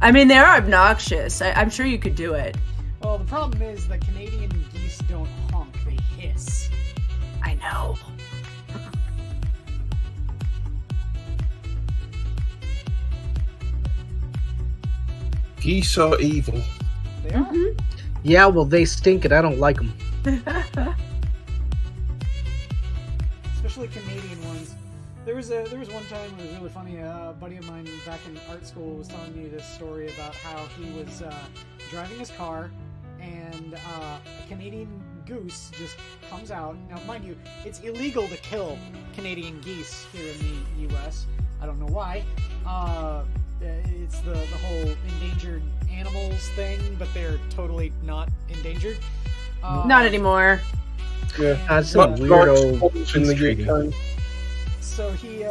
I mean, they are obnoxious. I'm sure you could do it. Well, the problem is that Canadian geese don't honk, they hiss. I know. Geese are evil. They are. Yeah, well, they stink and I don't like them. Especially Canadian ones. There was one time it was really funny. A buddy of mine back in art school was telling me this story about how he was driving his car, and a Canadian goose just comes out. Now, mind you, it's illegal to kill Canadian geese here in the U.S. I don't know why. It's the whole endangered animals thing, but they're totally not endangered. Not anymore. Yeah, that's a weirdo in the UK. So he,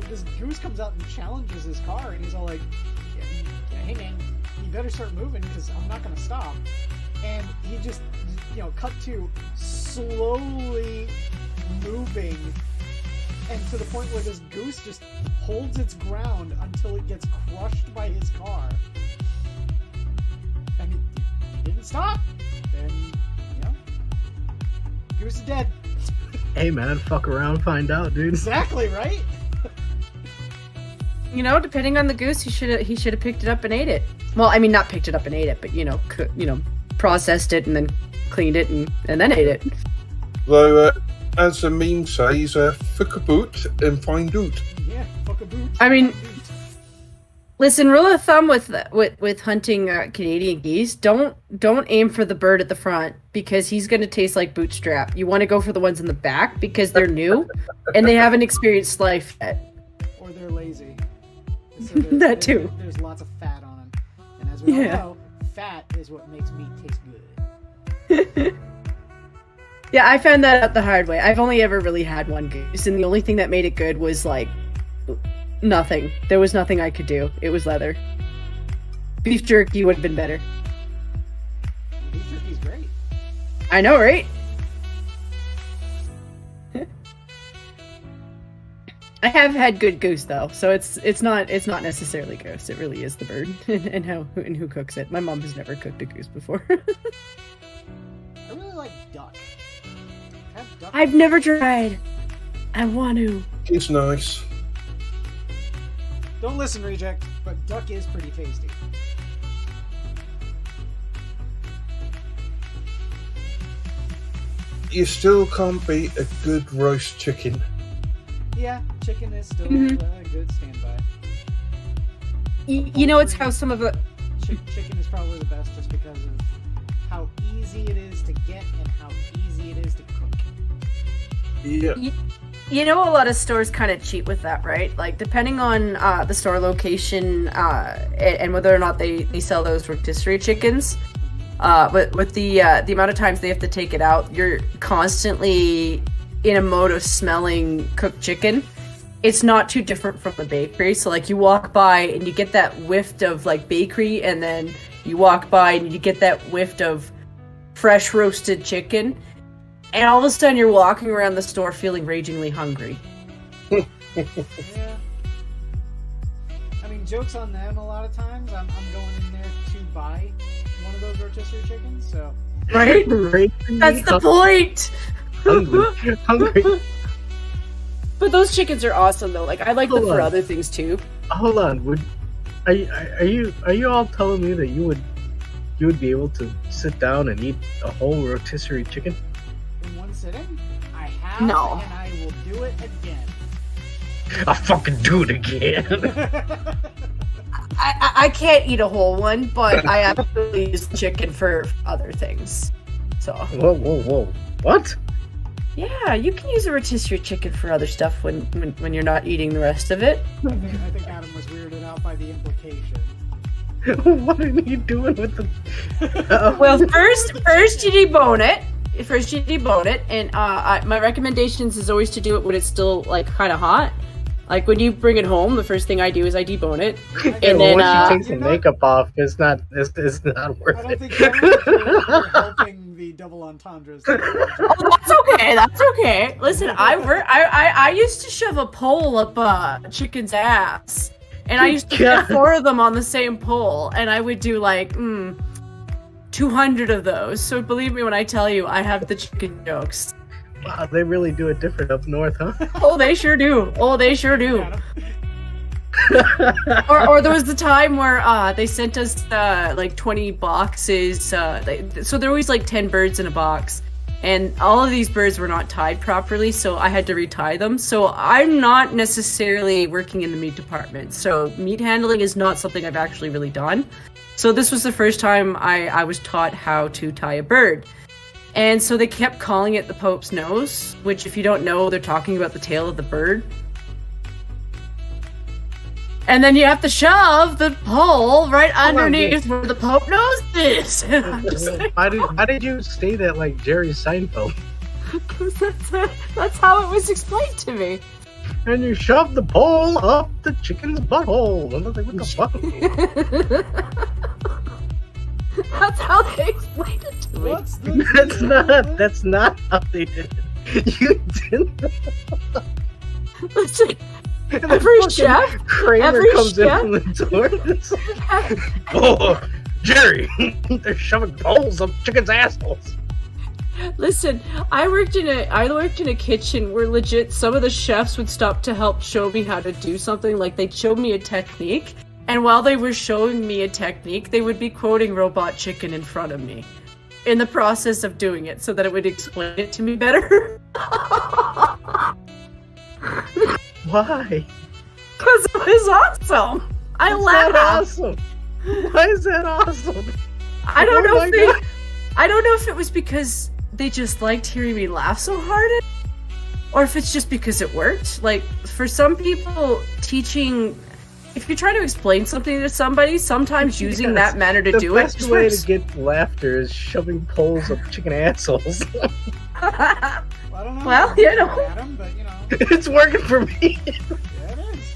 this goose comes out and challenges his car, and he's all like, "Hey man, you better start moving because I'm not gonna stop." And he just, you know, cut to slowly moving, and to the point where this goose just holds its ground until it gets crushed by his car. And he didn't stop. Then, you know, goose is dead. Hey man, fuck around, find out, dude. Exactly, right? You know, depending on the goose, he should have picked it up and ate it. Well, I mean, not picked it up and ate it, but you know, processed it and then cleaned it and then ate it. Though, as the meme says, fuck a boot and find out. Yeah, fuck a boot. I mean, listen, rule of thumb with hunting Canadian geese: don't aim for the bird at the front, because he's going to taste like bootstrap. You want to go for the ones in the back because they're new and they haven't experienced life yet. Or they're lazy. So That too. There's lots of fat on them, and as we all know, fat is what makes meat taste good. Yeah, I found that out the hard way. I've only ever really had one goose, and the only thing that made it good was, like, nothing. There was nothing I could do. It was leather. Beef jerky would have been better. Beef jerky's great. I know, right? I have had good goose though, so it's not necessarily goose. It really is the bird and who cooks it. My mom has never cooked a goose before. I really like duck. I've never tried. I want to. It's nice. Don't listen, Reject, but duck is pretty tasty. You still can't beat a good roast chicken. Yeah, chicken is still a good standby. You know, it's how some of the chicken is probably the best just because of how easy it is to get and how easy it is to cook. Yeah. You know, a lot of stores kind of cheat with that, right? Like, depending on the store location and whether or not they sell those rotisserie chickens, but with the amount of times they have to take it out, you're constantly in a mode of smelling cooked chicken. It's not too different from the bakery. So, like, you walk by and you get that whiff of, like, bakery, and then you walk by and you get that whiff of fresh roasted chicken. And all of a sudden, you're walking around the store feeling ragingly hungry. Yeah. I mean, joke's on them a lot of times. I'm going in there to buy one of those rotisserie chickens, so... Right? That's the point! Hungry. But those chickens are awesome, though. Like, I like them for other things, too. Hold on. Are you all telling me that you would be able to sit down and eat a whole rotisserie chicken? In one sitting? I have, No. and I will do it again. I'll fucking do it again. I can't eat a whole one, but I absolutely use chicken for other things. So. Whoa. What? Yeah, you can use a rotisserie chicken for other stuff when you're not eating the rest of it. I think Adam was weirded out by the implication. What are you doing with the... Well, first you debone it. And my recommendations is always to do it when it's still, like, kind of hot. Like, when you bring it home, the first thing I do is I debone it. And then, once you take some makeup off, it's not worth it. I don't think you're helping the double entendres. Oh, that's okay. Listen, I used to shove a pole up a chicken's ass. And I used to get 4 of them on the same pole. And I would do, like, 200 of those. So believe me when I tell you, I have the chicken jokes. Wow, they really do it different up north, huh? Oh, they sure do. Or there was the time where they sent us like 20 boxes. So there were always like 10 birds in a box, and all of these birds were not tied properly, so I had to retie them. So I'm not necessarily working in the meat department, so meat handling is not something I've actually really done. So this was the first time I was taught how to tie a bird. And so they kept calling it the Pope's nose, which, if you don't know, they're talking about the tail of the bird. And then you have to shove the pole right underneath where the Pope nose is. Why did you say that like Jerry Seinfeld? Because that's how it was explained to me. And you shove the pole up the chicken's butthole. And I was like, what the fuck? That's how they explained it to me. That's not how they did it. You didn't. Listen, every chef Kramer comes in from the door. Oh, Jerry, they're shoving poles up chickens' assholes. Listen, I worked in a kitchen where legit some of the chefs would stop to help show me how to do something. Like, they'd show me a technique. And while they were showing me a technique, they would be quoting Robot Chicken in front of me in the process of doing it so that it would explain it to me better. Why? Because it was awesome. I laughed. Awesome. Why is that awesome? I don't know if it was because they just liked hearing me laugh so hard, or if it's just because it worked. Like, for some people, teaching if you try to explain something to somebody, sometimes using that manner to do it. The best way to get laughter is shoving poles up chicken assholes. I don't know. Well, you know. Adam, but, you know. It's working for me. Yeah, it is.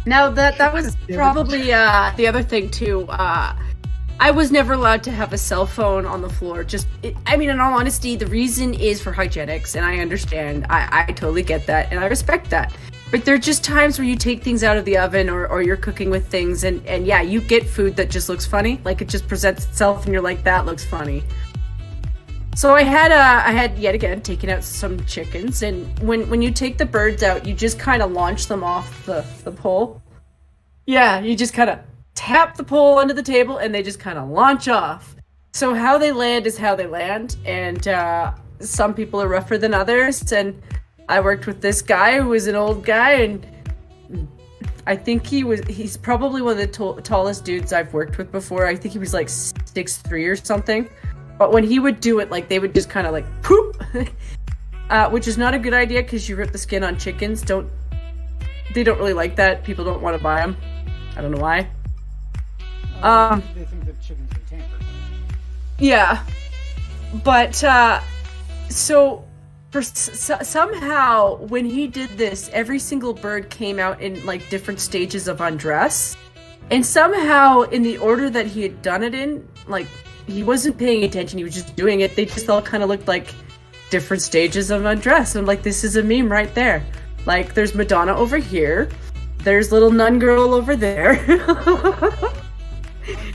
Now that was probably the other thing too. I was never allowed to have a cell phone on the floor. I mean, in all honesty, the reason is for hygienics, and I understand. I totally get that, and I respect that. But there are just times where you take things out of the oven, or you're cooking with things, and yeah, you get food that just looks funny. Like, it just presents itself, and you're like, that looks funny. So I had yet again taken out some chickens, and when you take the birds out, you just kind of launch them off the pole. Yeah, you just kind of tap the pole under the table, and they just kind of launch off. So how they land is how they land, and some people are rougher than others. And I worked with this guy who was an old guy, and I think he's probably one of the tallest dudes I've worked with before. I think he was like 6'3" or something. But when he would do it, like, they would just kind of like poop, which is not a good idea because you rip the skin on chickens. They don't really like that. People don't want to buy them. I don't know why. They think that chickens are tampered. Yeah, but so somehow when he did this, every single bird came out in like different stages of undress, and somehow in the order that he had done it in, like, he wasn't paying attention, he was just doing it. They just all kind of looked like different stages of undress. I'm like, this is a meme right there. Like, there's Madonna over here. There's little nun girl over there.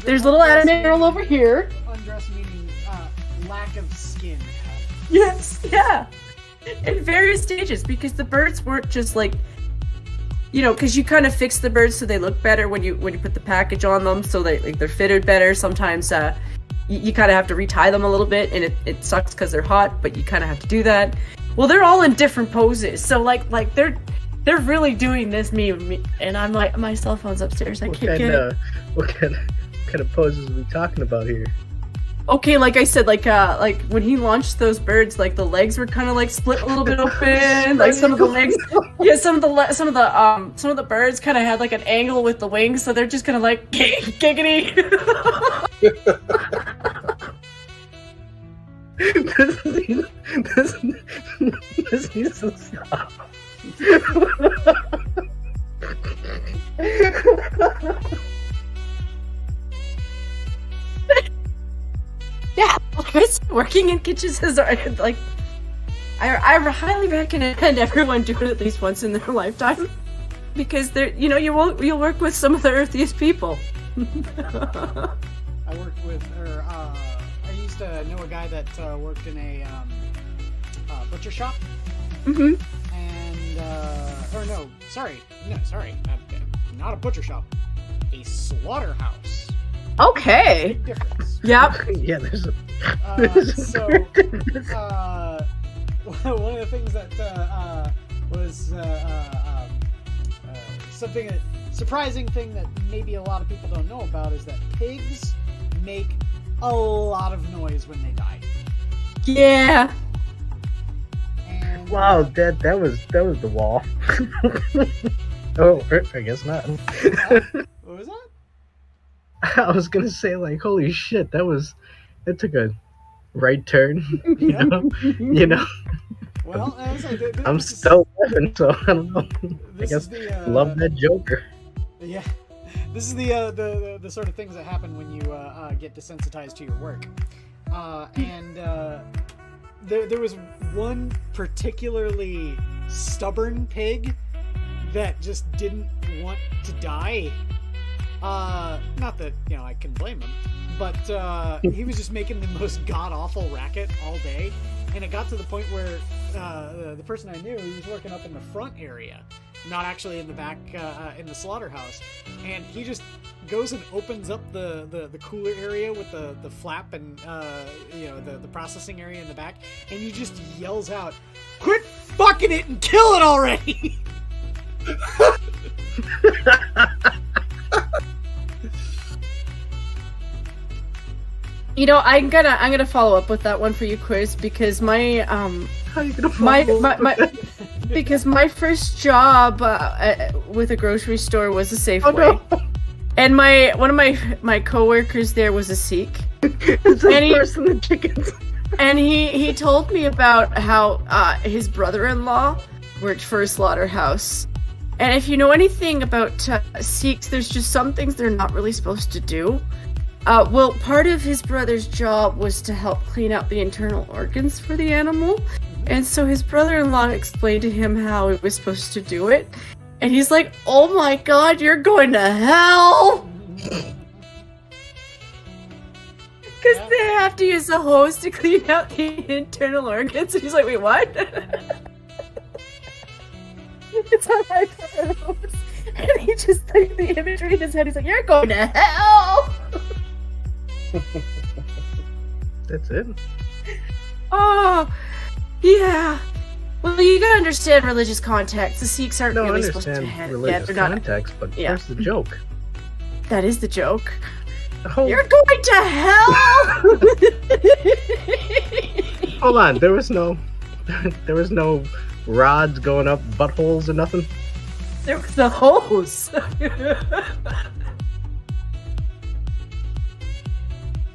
There's little anime girl over here. Undress meaning lack of skin. Yes, yeah. In various stages, because the birds weren't just like, you know, because you kind of fix the birds so they look better when you put the package on them, so they're fitted better. Sometimes you kind of have to retie them a little bit, and it sucks because they're hot, but you kind of have to do that. Well, they're all in different poses, so like they're really doing this meme, and I'm like, my cell phone's upstairs. I can't get it. What kind of poses are we talking about here? Okay, like I said, like when he launched those birds, like the legs were kind of like split a little bit open. Like some of the legs, yeah, some of the birds kind of had like an angle with the wings, so they're just kind of like giggity. This needs to stop. Yeah, it's working in kitchens is like, I highly recommend everyone do it at least once in their lifetime, because you'll work with some of the earthiest people. I worked with, I used to know a guy that worked in a butcher shop. Mm-hmm. And not a butcher shop, a slaughterhouse. Okay. Big difference. Yep. Yeah, there's a. One of the things that was something surprising thing that maybe a lot of people don't know about is that pigs make a lot of noise when they die. Yeah. And, wow, that was the wall. Oh, I guess not. What was that? I was gonna say, like, holy shit, that took a right turn. You know. Well, I'm still living, so I don't know. I guess love that Joker. Yeah, this is the sort of things that happen when you get desensitized to your work. And there was one particularly stubborn pig that just didn't want to die. Not that, I can blame him, but he was just making the most god-awful racket all day, and it got to the point where the person I knew, he was working up in the front area, not actually in the back, in the slaughterhouse, and he just goes and opens up the cooler area with the flap and, the processing area in the back, and he just yells out, "Quit fucking it and kill it already!" I'm gonna follow up with that one for you, Quiz, because my How are you gonna follow because my first job with a grocery store was a Safeway. Oh, no. And one of my coworkers there was a Sikh. It's worse than the chickens. And he told me about how his brother-in-law worked for a slaughterhouse. And if you know anything about Sikhs, there's just some things they're not really supposed to do. Well, part of his brother's job was to help clean out the internal organs for the animal. And so his brother-in-law explained to him how he was supposed to do it. And he's like, oh my god, you're going to hell! Because they have to use a hose to clean out the internal organs. And he's like, wait, what? It's on my hose. And he just, like, the imagery in his head, he's like, you're going to hell! That's it? Oh, yeah. Well, you gotta understand religious context. The Sikhs aren't No, I really supposed to understand have religious they're not. context, but Yeah. where's the joke? That is the joke. Oh. You're going to hell! Hold on, there was no rods going up buttholes or nothing? There was a hose.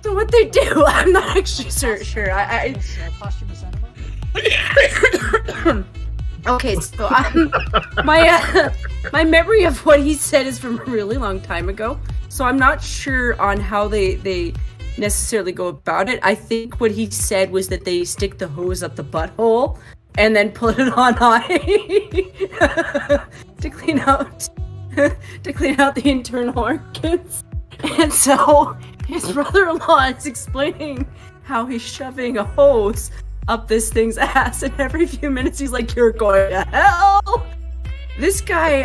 So what they do, I'm not actually sure. Posthumous enema? Okay, so my memory of what he said is from a really long time ago, so I'm not sure on how they necessarily go about it. I think what he said was that they stick the hose up the butthole and then put it on high to clean out the internal organs. And so his brother-in-law is explaining how he's shoving a hose up this thing's ass, and every few minutes he's like, you're going to hell! This guy,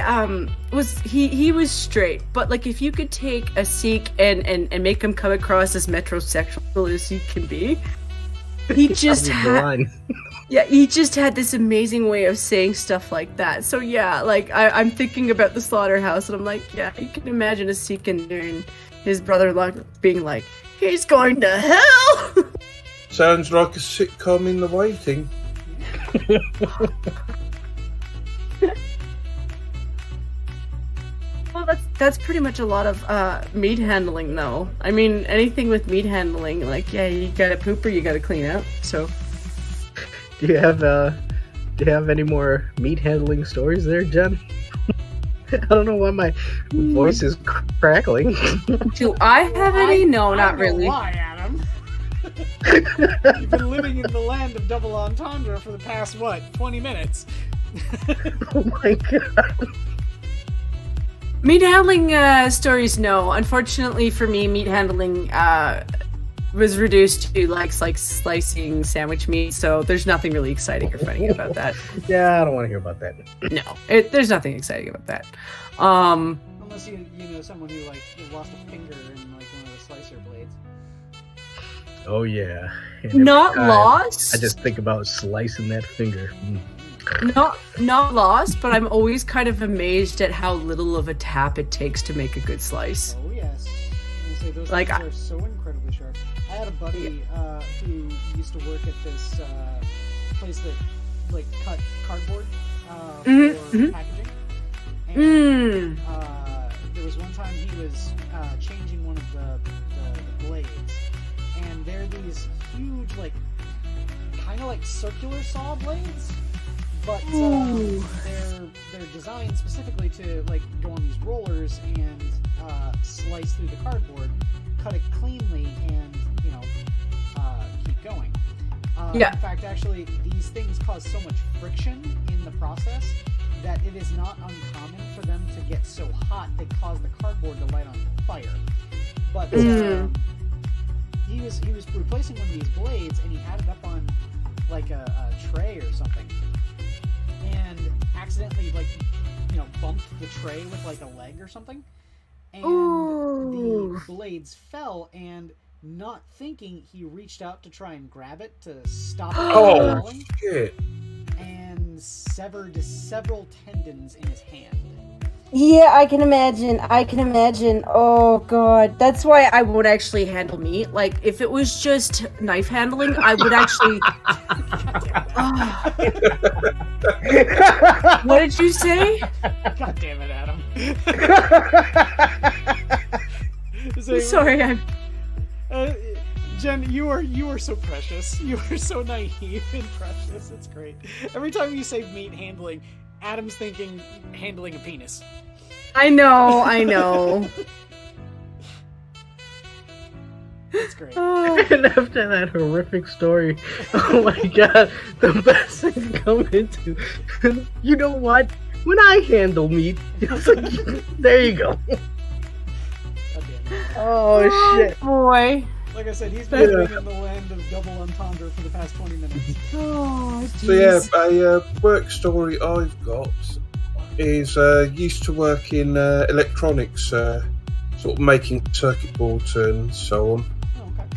he was straight, but like if you could take a Sikh and make him come across as metrosexual as he can be, he just he just had this amazing way of saying stuff like that. So yeah, like I'm thinking about the slaughterhouse, and I'm like, yeah, you can imagine a Sikh in there and his brother-in-law being like, he's going to hell! Sounds like a sitcom in the waiting. Well, that's pretty much a lot of meat handling, though. I mean, anything with meat handling, like, yeah, you gotta poop or you gotta clean out. So, Do you have any more meat handling stories there, Jen? I don't know why my voice is crackling. Do I have any? No, not really. Why, Adam? You've been living in the land of double entendre for the past, 20 minutes? Oh my god. Meat handling stories, no. Unfortunately for me, meat handling was reduced to like slicing sandwich meat, so there's nothing really exciting or funny about that. Yeah, I don't want to hear about that. No, there's nothing exciting about that. Unless you know someone who lost a finger in like one of the slicer blades. Oh yeah. Not lost. I just think about slicing that finger. Not lost, but I'm always kind of amazed at how little of a tap it takes to make a good slice. Oh yes. I say those Like, things are so incredibly sharp. I had a buddy who used to work at this place that cut cardboard for packaging. And there was one time he was changing one of the blades, and they're these huge, kind of like circular saw blades, but they're designed specifically to go on these rollers and slice through the cardboard, cut it cleanly, and keep going. In fact, actually, these things cause so much friction in the process that it is not uncommon for them to get so hot they cause the cardboard to light on fire. But he was replacing one of these blades, and he had it up on a tray or something, and accidentally bumped the tray with a leg or something, and the blades fell, and not thinking, he reached out to try and grab it to stop it from falling. Shit. And severed several tendons in his hand. Yeah, I can imagine. Oh god, that's why I won't actually handle meat. Like, if it was just knife handling, I would actually. What did you say? God damn it, Adam. Sorry, I'm. Jen, you are so precious. You are so naive and precious. It's great. Every time you say meat handling, Adam's thinking handling a penis. I know. That's great. And after that horrific story, oh my god, the best thing to come into. You know what? When I handle meat, it's like, there you go. Oh shit. Boy. Like I said, he's been living in the land of double entendre for the past 20 minutes. Oh, So yeah, a work story I've got is used to work in electronics, sort of making circuit boards and so on. Oh, okay.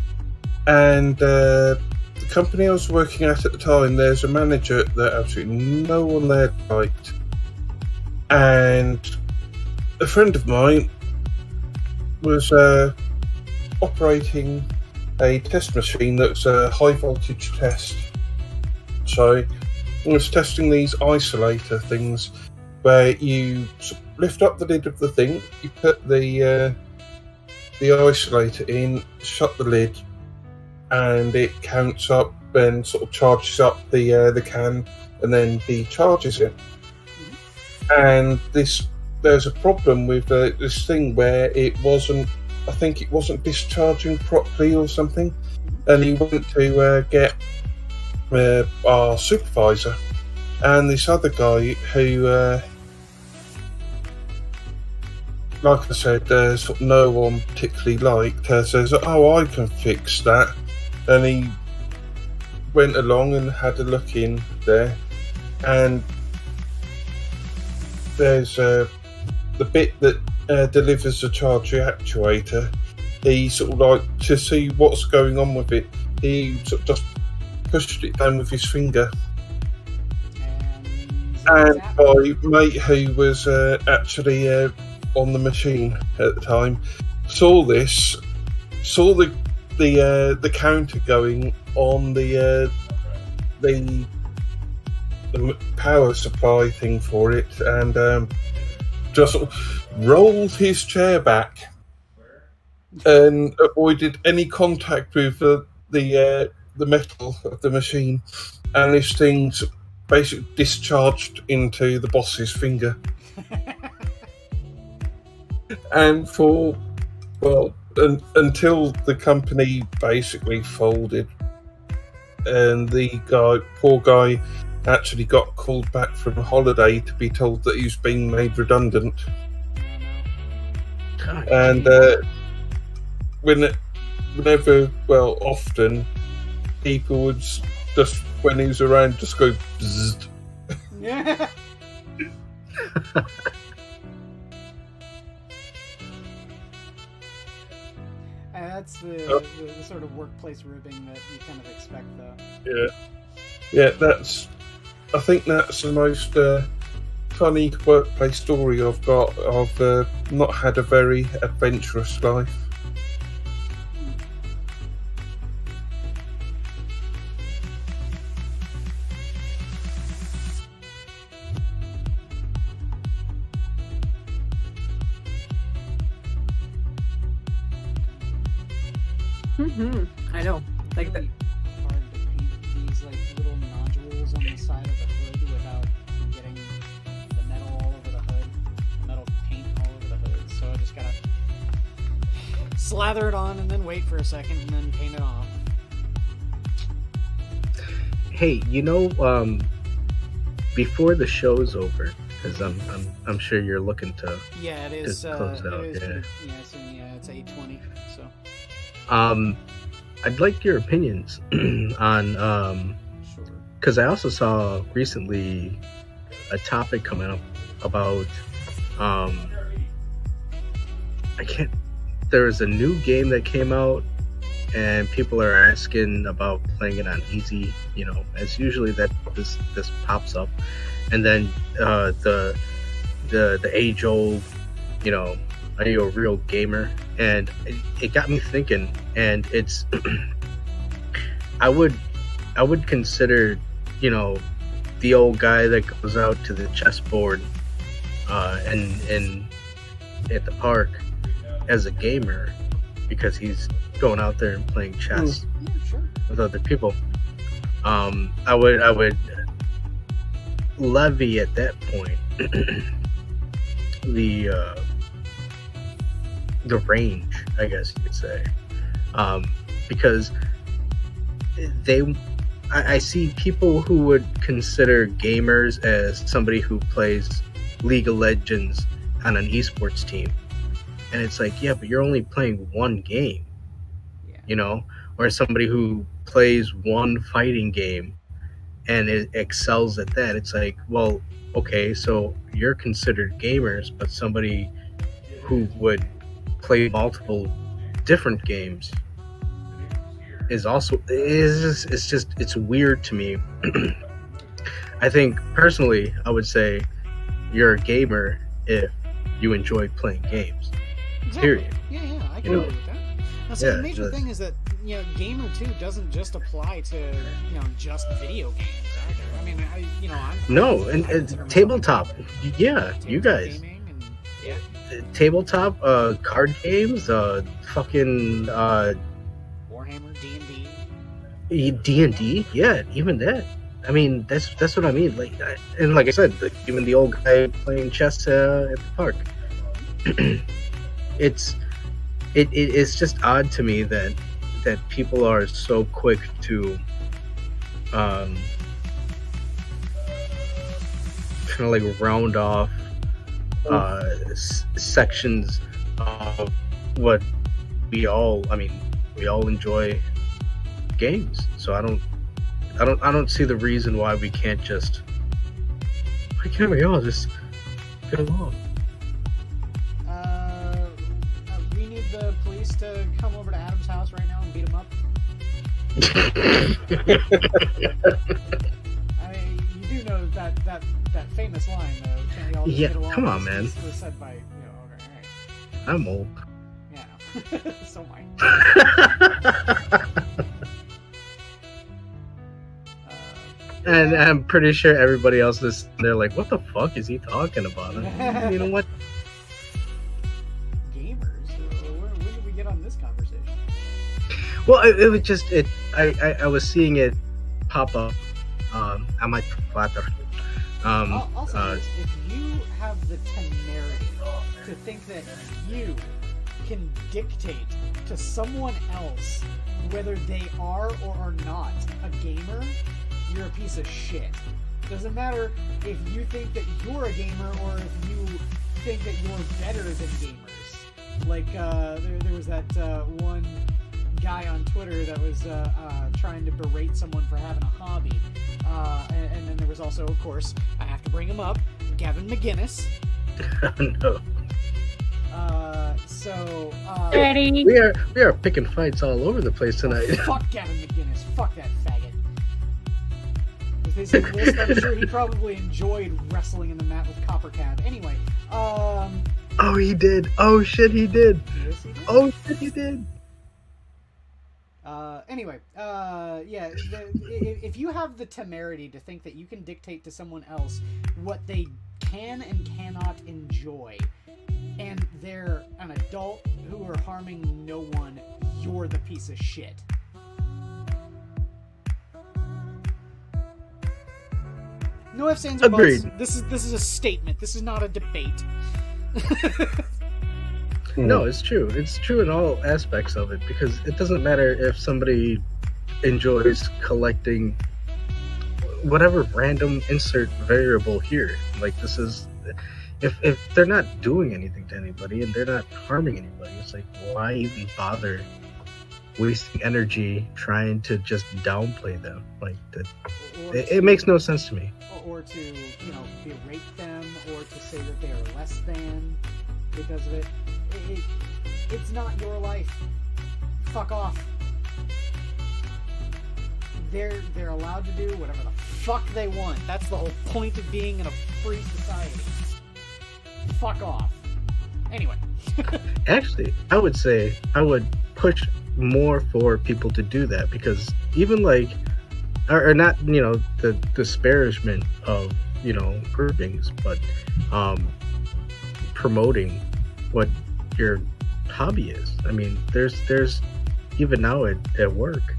And the company I was working at the time, there's a manager that absolutely no one there liked. And a friend of mine was operating a test machine that's a high voltage test. So I was testing these isolator things where you lift up the lid of the thing, you put the isolator in, shut the lid, and it counts up and sort of charges up the can and then decharges it. And there's a problem with this thing where I think it wasn't discharging properly or something, and he went to get our supervisor, and this other guy who, like I said, sort of no one particularly liked, says, "Oh, I can fix that," and he went along and had a look in there, and there's the bit that delivers the charger actuator. He sort of like, to see what's going on with it, he sort of just pushed it down with his finger. And my mate, who was actually on the machine at the time, saw this, saw the counter going on the power supply thing for it, and just sort of rolled his chair back and avoided any contact with the metal of the machine, and this thing's basically discharged into the boss's finger. And until the company basically folded, and the poor guy actually got called back from holiday to be told that he's been made redundant. And often people would just, when he was around, just go bzzzt. Yeah. That's the sort of workplace ribbing that you kind of expect, though. Yeah, I think that's the most funny workplace story I've got. I've not had a very adventurous life. I know. Like that. Hard to paint these like little nodules on the side of the hood without getting the metal all over the hood, metal paint all over the hood. So I just gotta slather it on and then wait for a second and then paint it off. Hey, before the show's over, because I'm sure you're looking to it is. Close out. It is it's 8:20. So. I'd like your opinions on because I also saw recently a topic coming up about there was a new game that came out and people are asking about playing it on easy, as usually that this pops up, and then the age old, you know, are you a real gamer? And it got me thinking, and it's I would consider, you know, the old guy that goes out to the chessboard and at the park as a gamer, because he's going out there and playing chess with other people. I would levy at that point the range, I guess you could say, because I see people who would consider gamers as somebody who plays League of Legends on an esports team, and it's like, yeah, but you're only playing one game, you know, or somebody who plays one fighting game and it excels at that. It's like, well, okay, so you're considered gamers, but somebody who would play multiple different games is also it's weird to me. I think personally, I would say you're a gamer if you enjoy playing games. Exactly. Period. Yeah, I can agree with that. Now, see, the major thing is that, you know, gamer 2 doesn't just apply to, you know, just video games either. I mean, no, and tabletop. Yeah, you guys. Yeah. Tabletop, card games, fucking Warhammer, D&D. D&D, yeah, even that. I mean, that's what I mean. Like, and like I said, even the old guy playing chess at the park. It's just odd to me that people are so quick to kind of like round off sections of what we all enjoy games. So I don't see the reason why we can't just, why can't we all just get along? We need the police to come over to Adam's house right now and beat him up. I mean, you do know that famous line, though. Can't we all just get along? Come on, man. Was said by, you know, okay, all right. I'm old. Yeah, so am I. And I'm pretty sure everybody else is they're like, what the fuck is he talking about? You know what? Gamers? When did we get on this conversation? Well, it was just I was seeing it pop up on my Twitter. Also, if you have the temerity to think that you can dictate to someone else whether they are or are not a gamer, you're a piece of shit. Doesn't matter if you think that you're a gamer or if you think that you're better than gamers. Like, there was that one guy on Twitter that was trying to berate someone for having a hobby. And then there was also, of course, I have to bring him up, Gavin McGinnis. No. Ready? We are picking fights all over the place tonight. Fuck Gavin McGinnis. Fuck that faggot. If they said list, I'm sure he probably enjoyed wrestling in the mat with Copper Cab. Anyway, Oh, he did. Oh shit, he did. Yes, he did. Oh shit, he did. Anyway, if you have the temerity to think that you can dictate to someone else what they can and cannot enjoy, and they're an adult who are harming no one, you're the piece of shit. No ifs, ands, or buts. Agreed. This is a statement. This is not a debate. No, it's true. It's true in all aspects of it, because it doesn't matter if somebody enjoys collecting whatever random insert variable here. Like, this is, if they're not doing anything to anybody and they're not harming anybody, it's like, why even bother wasting energy trying to just downplay them? Like, that, it makes no sense to me. Or to, you know, berate them, or to say that they are less than because of it. It's not your life. Fuck off. They're allowed to do whatever the fuck they want. That's the whole point of being in a free society. fuck off. Anyway. Actually, I would say I would push more for people to do that, because even like, or not, the disparagement of, groupings, but promoting what your hobby is. I mean, there's even now at work,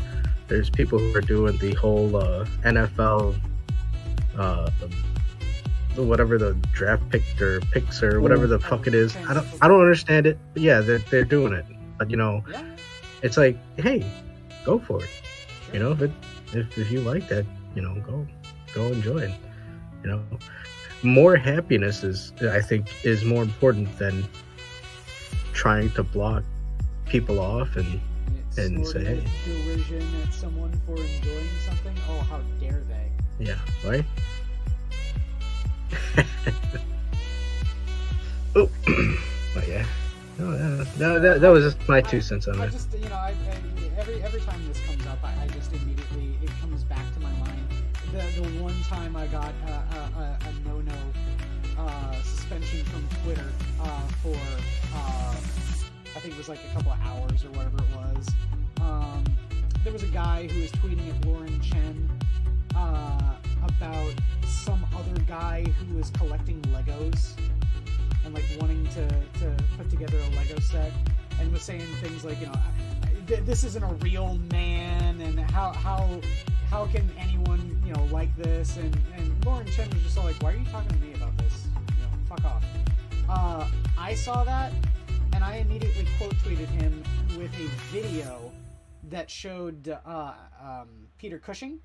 there's people who are doing the whole NFL, whatever the draft pick or picks or whatever the fuck it is. I don't understand it, but yeah, they're doing it. But it's like, hey, go for it. If you like that, go enjoy it. More happiness I think is more important than trying to block people off and say, hey, derision at someone for enjoying something. Oh, how dare they? Yeah, right. Oh, but yeah. No, that was just my 2 cents on it. Just, every time this comes up, I just immediately, it comes back to my mind. The one time I got a no-no suspension from Twitter for, I think it was like a couple of hours or whatever it was. There was a guy who was tweeting at Lauren Chen about some other guy who was collecting Legos and like wanting to put together a Lego set, and was saying things like, this isn't a real man, and how can anyone like this, and Lauren Chen was just all like, why are you talking to me about this? Fuck off. I saw that, and I immediately quote tweeted him with a video that showed Peter Cushing,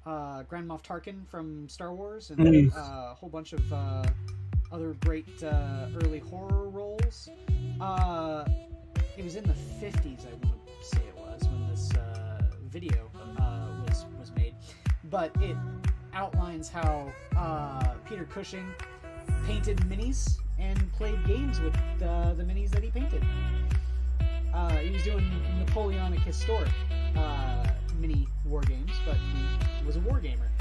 Grand Moff Tarkin from Star Wars, and a whole bunch of other great early horror roles. It was in the 50s, I want to say it was, when this video was made. But it outlines how Peter Cushing painted minis and played games with the minis that he painted. He was doing Napoleonic historic mini war games, but he was a war gamer.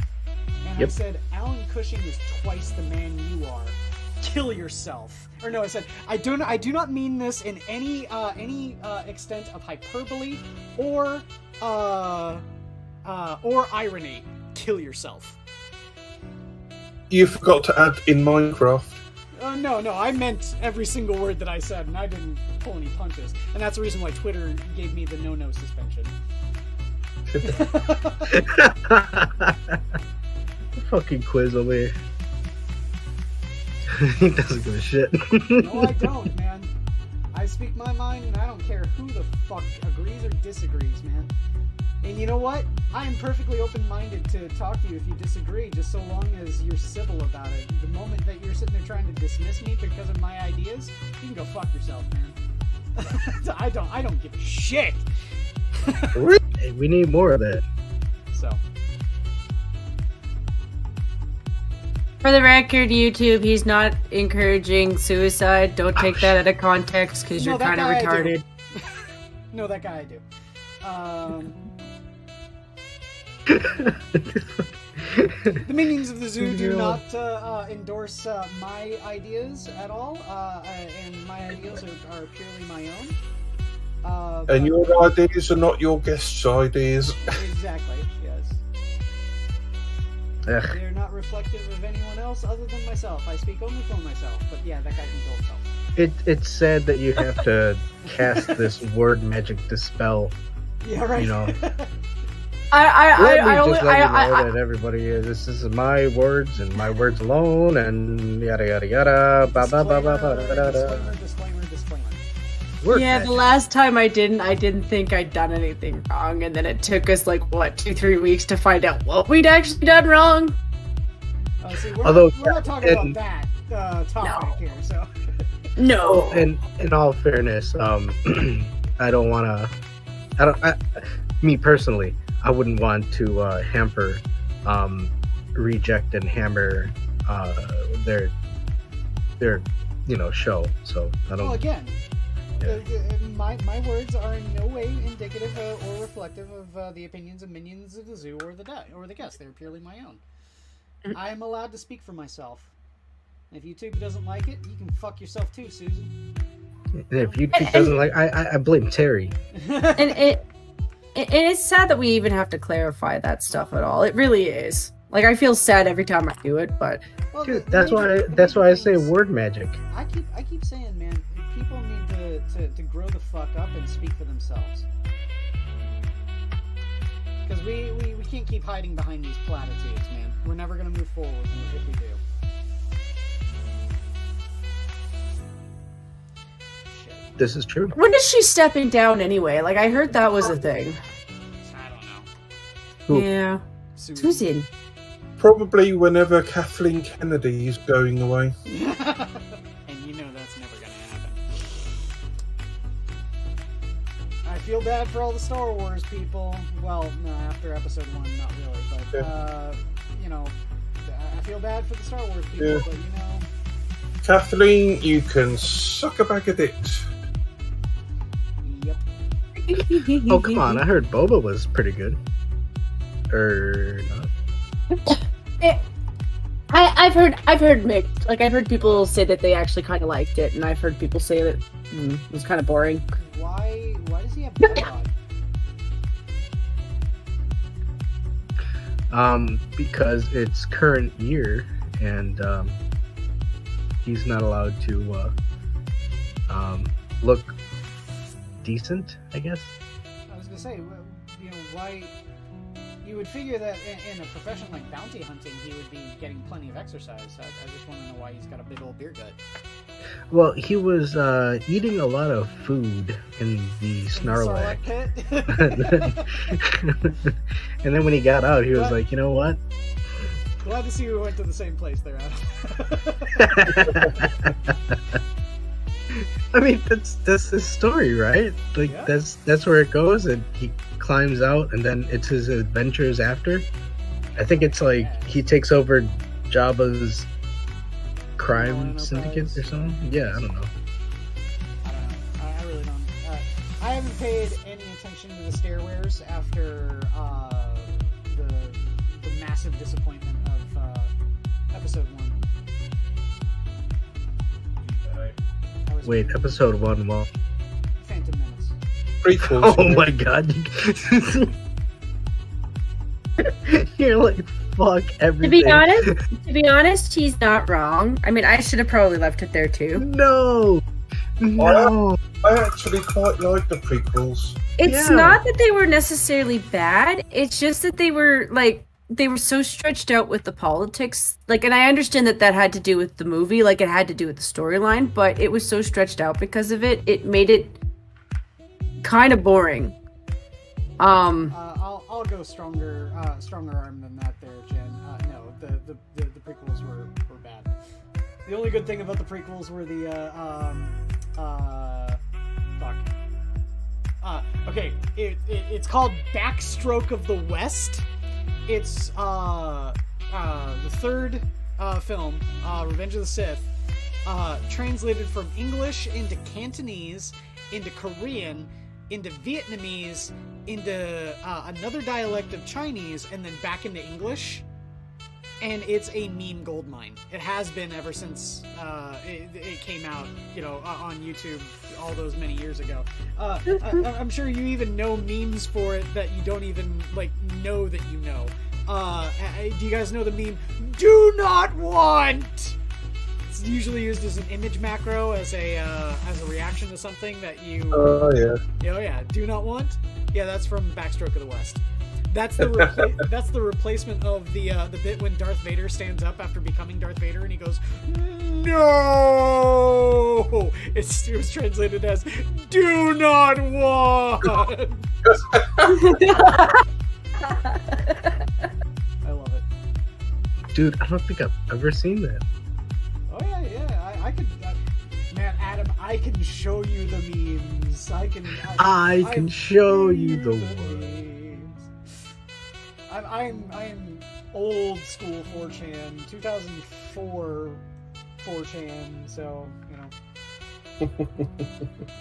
And I said, Alan Cushing is twice the man you are. Kill yourself. Or no, I said, I do not mean this in any extent of hyperbole or irony. Kill yourself. You forgot to add in Minecraft. No, I meant every single word that I said, and I didn't pull any punches. And that's the reason why Twitter gave me the no suspension. Fucking quiz over here. He doesn't give a shit. No, I don't, man. I speak my mind, and I don't care who the fuck agrees or disagrees, man. And you know what? I am perfectly open-minded to talk to you if you disagree, just so long as you're civil about it. The moment that you're sitting there trying to dismiss me because of my ideas, you can go fuck yourself, man. I don't give a shit. Hey, we need more of that. So. For the record, YouTube, he's not encouraging suicide. Don't take that out of context, because you're kind of retarded. No, that guy I do. The minions of the zoo do not endorse my ideas at all, and my ideas are purely my own. And your ideas are not your guests' ideas. Exactly, yes. They're not reflective of anyone else other than myself. I speak only for myself, but yeah, that guy can kill himself. It's sad that you have to cast this word magic dispel. Yeah, right. I only that everybody is. This is my words and my words alone, and yada yada yada. Disclaimer. Yeah, the last time I didn't think I'd done anything wrong, and then it took us 2-3 weeks to find out what we'd actually done wrong. See, we're not talking about that topic here, so. No. And in all fairness, I don't want to. Me personally, I wouldn't want to hamper, reject and hammer their show. So I don't. Well, again. My words are in no way indicative or reflective of the opinions of minions of the zoo or the guests. They're purely my own. I am allowed to speak for myself. If YouTube doesn't like it, you can fuck yourself too, Susan. If YouTube doesn't like, I blame Terry. And it's sad that we even have to clarify that stuff at all. It really is. Like, I feel sad every time I do it, but Dude, that's why I say word magic. I keep saying, man, people need to grow the fuck up and speak for themselves. Because we can't keep hiding behind these platitudes, man. We're never gonna move forward if we do. This is true. when is she stepping down anyway? Like, I heard that was a thing. I don't know. Who? Yeah. Susan. Probably whenever Kathleen Kennedy is going away. And you know that's never gonna happen. I feel bad for all the Star Wars people. Well, no, after episode 1, not really, but you know, I feel bad for the Star Wars people, Yeah. but you know. Kathleen, you can suck a bag of dicks. Oh, come on. I heard Boba was pretty good. Or not. I've heard mixed. Like, I've heard people say that they actually kind of liked it, and I've heard people say that it was kind of boring. Why does he have God? Because it's current year, and he's not allowed to look decent, I guess. I was gonna say, you know, why? You would figure that in a profession like bounty hunting, he would be getting plenty of exercise. I just want to know why he's got a big old beer gut. Well, he was eating a lot of food in the Snarlack. And then when he got out, he was like, you know what? Glad to see we went to the same place there, Adam. I mean, that's his story, right? Like, yeah. That's where it goes, and he climbs out, and then it's his adventures after. I think it's like he takes over Jabba's crime syndicate or something. Yeah, I don't know. I really don't. I haven't paid any attention to the stairwares after the massive disappointment of episode 1. Wait, episode 1, well... Phantom Menace. Prequels. Oh my god. You're like, fuck everything. To be honest, he's not wrong. I mean, I should have probably left it there too. No! I actually quite like the prequels. It's not that they were necessarily bad, it's just that they were, like, they were so stretched out with the politics. Like, and I understand that had to do with the movie, like, it had to do with the storyline, but it was so stretched out because of it, it made it kind of boring. I'll go stronger arm than that there, Jen. No, the prequels were bad. The only good thing about the prequels were the okay, it's called Backstroke of the West. It's the third film, Revenge of the Sith, translated from English into Cantonese, into Korean, into Vietnamese, into another dialect of Chinese, and then back into English. And it's a meme goldmine. It has been ever since it came out, you know, on YouTube all those many years ago. I'm sure you even know memes for it that you don't even, like, know that you know. Do you guys know the meme, "Do not want"? It's usually used as an image macro, as a reaction to something that you... Oh, yeah. Oh, yeah. Do not want? Yeah, that's from Backstroke of the West. That's the that's the replacement of the bit when Darth Vader stands up after becoming Darth Vader and he goes, "No!" It was translated as, "Do not want." I love it. Dude, I don't think I've ever seen that. Oh yeah. I could. Man, Adam, I can show you the memes. I can show you the memes. I'm old school 4chan, 2004 4chan, so you know.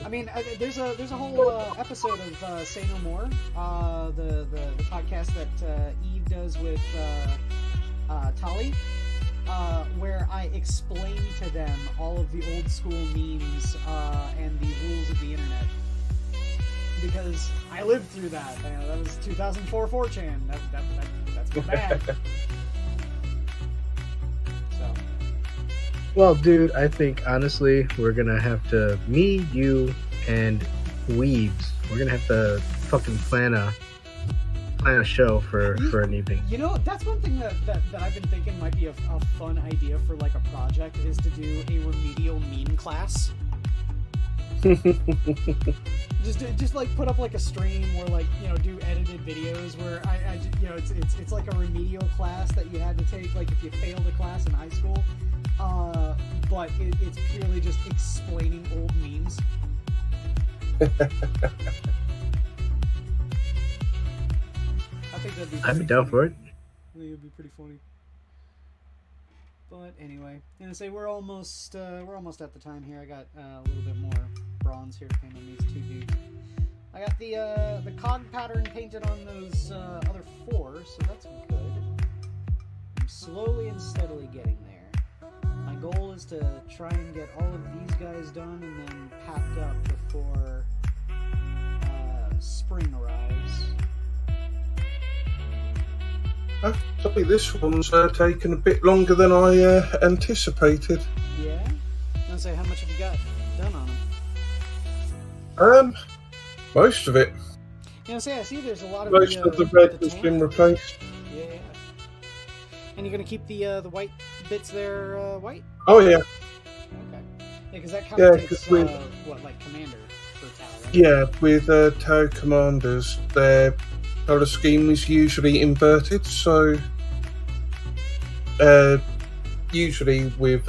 I mean, there's a whole episode of Say No More, the podcast that Eve does with Tali, where I explain to them all of the old school memes and the rules of the internet. Because I lived through that. That was 2004 4chan. That's been bad. So. Well, dude, I think honestly we're gonna have to, me, you, and Weebs, we're gonna have to fucking plan a show for an evening. You know, that's one thing that I've been thinking might be a fun idea for like a project, is to do a remedial meme class. just like put up like a stream or like, you know, do edited videos where I you know, it's like a remedial class that you had to take like if you failed a class in high school, but it's purely just explaining old memes. I think that'd be. I'd be down for it. I think it'd be pretty funny. But anyway, I'm gonna say we're almost at the time here. I got a little bit more bronze here to paint on these two dudes. I got the cog pattern painted on those other four, so that's good. I'm slowly and steadily getting there. My goal is to try and get all of these guys done and then packed up before spring arrives. Actually, this one's taken a bit longer than I anticipated. Yeah? I was gonna say, how much have you got done on them? Most of it. You know, say I see there's a lot of most of the red has been replaced. Yeah. And you're gonna keep the white bits there white? Oh yeah. Okay. Yeah, because that kind of takes what, like commander for TOW, right? Yeah, with TOW commanders, their colour scheme is usually inverted, so usually with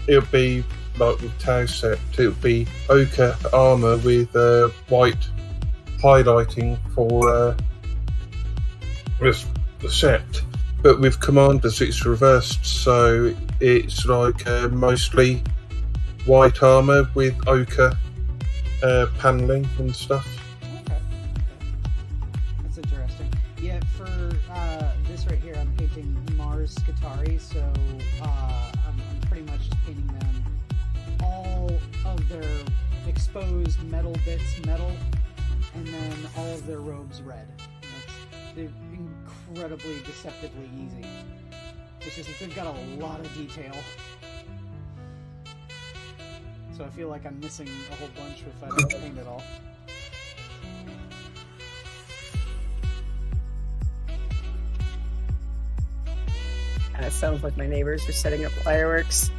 it'll be like with TOW set, it'll be ochre armour with white highlighting for the set, but with commanders it's reversed, so it's like mostly white armour with ochre panelling and stuff. Okay. That's interesting. Yeah, for this right here, I'm painting Mars Skatari, so I'm pretty much just painting them all of their exposed metal bits metal, and then all of their robes red. They're incredibly deceptively easy. It's just that they've got a lot of detail. So I feel like I'm missing a whole bunch if I don't paint it all. It sounds like my neighbors are setting up fireworks.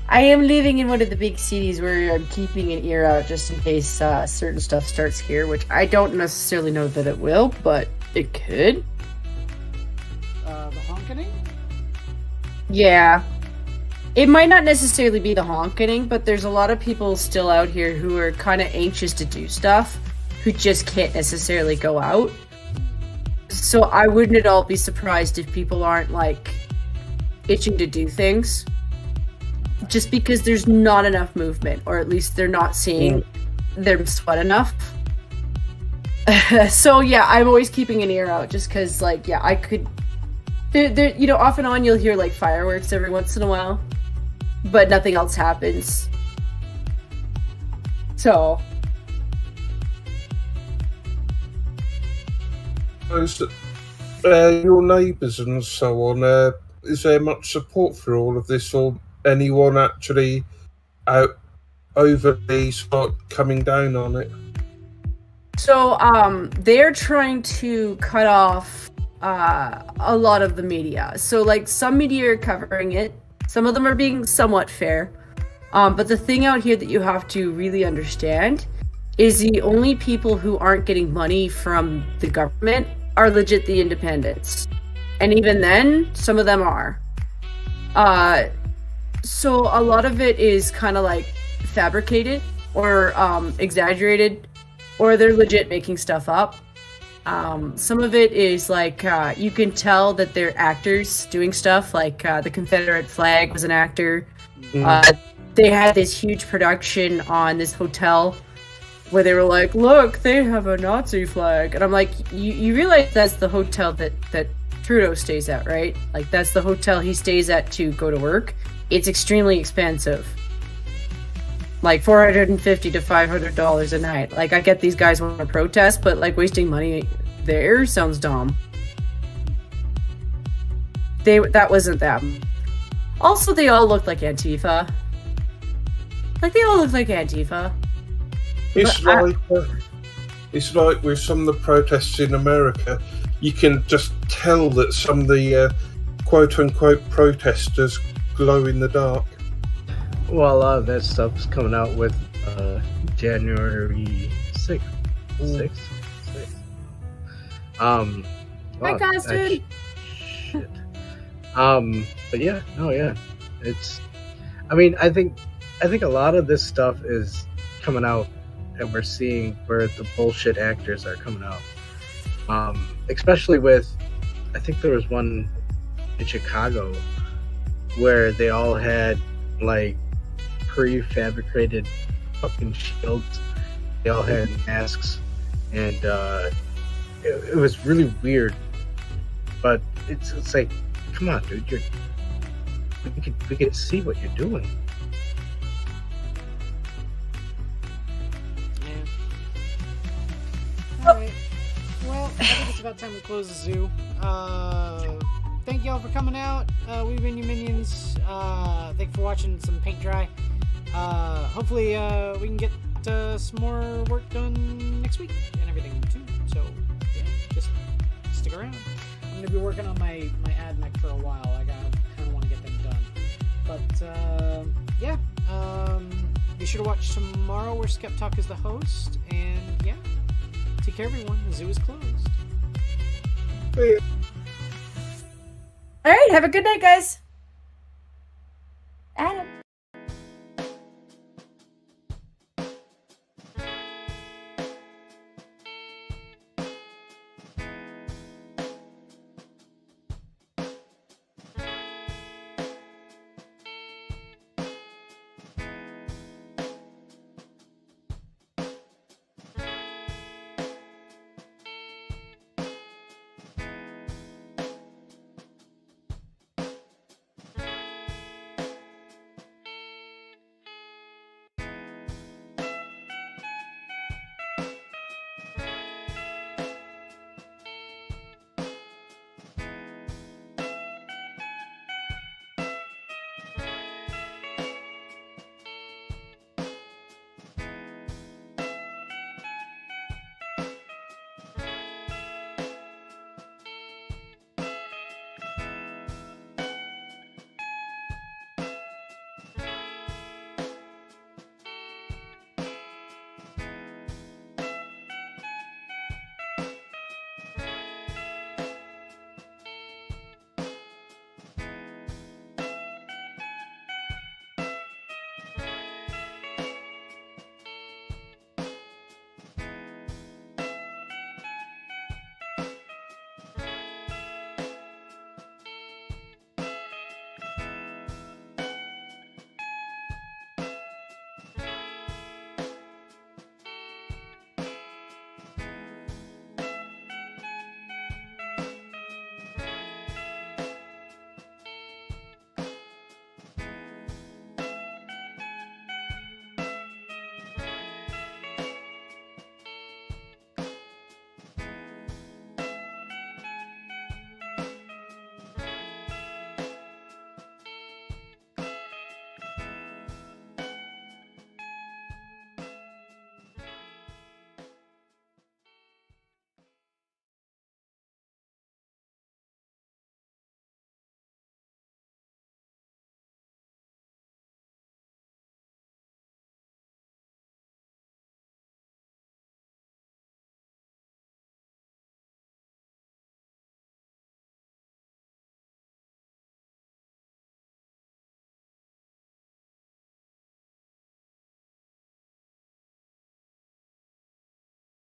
I am living in one of the big cities where I'm keeping an ear out just in case certain stuff starts here, which I don't necessarily know that it will, but it could. The honkening? Yeah. It might not necessarily be the honkening, but there's a lot of people still out here who are kind of anxious to do stuff, who just can't necessarily go out. So I wouldn't at all be surprised if people aren't, like, itching to do things. Just because there's not enough movement, or at least they're not seeing them sweat enough. So yeah, I'm always keeping an ear out, just because, like, yeah, I could... There, you know, off and on you'll hear, like, fireworks every once in a while, but nothing else happens. So... your neighbours and so on, is there much support for all of this, or anyone actually overly start coming down on it? So, they're trying to cut off a lot of the media. So, like, some media are covering it. Some of them are being somewhat fair. But the thing out here that you have to really understand is the only people who aren't getting money from the government are legit the independents. And even then, some of them are. So a lot of it is kind of like fabricated or exaggerated, or they're legit making stuff up. Some of it is like, you can tell that they're actors doing stuff, like the Confederate flag was an actor. They had this huge production on this hotel where they were like, look, they have a Nazi flag. And I'm like, you realize that's the hotel that Trudeau stays at, right? Like, that's the hotel he stays at to go to work. It's extremely expensive. Like, $450 to $500 a night. Like, I get these guys want to protest, but, like, wasting money there sounds dumb. That wasn't them. Also, they all looked like Antifa. Like, they all look like Antifa. It's like with some of the protests in America, you can just tell that some of the quote-unquote protesters glow in the dark. Well, a lot of that stuff's coming out with January 6th. 6th? Hi, Costin! Shit. But yeah, no, yeah. It's, I mean, I think a lot of this stuff is coming out, and we're seeing where the bullshit actors are coming out. Especially with, I think there was one in Chicago where they all had like prefabricated fucking shields. They all had masks, and it was really weird. But it's like, come on, dude, we can see what you're doing. Alright. Well, I think it's about time we close the zoo. Thank y'all for coming out. We've been your minions. Thank you for watching some paint dry. Hopefully, we can get some more work done next week and everything, too. So, yeah, just stick around. I'm going to be working on my ad mech for a while. I kind of want to get them done. But, yeah. Be sure to watch tomorrow where Skep Tock is the host. And, yeah. Take care, everyone. The zoo is closed. Alright, have a good night, guys. Adam.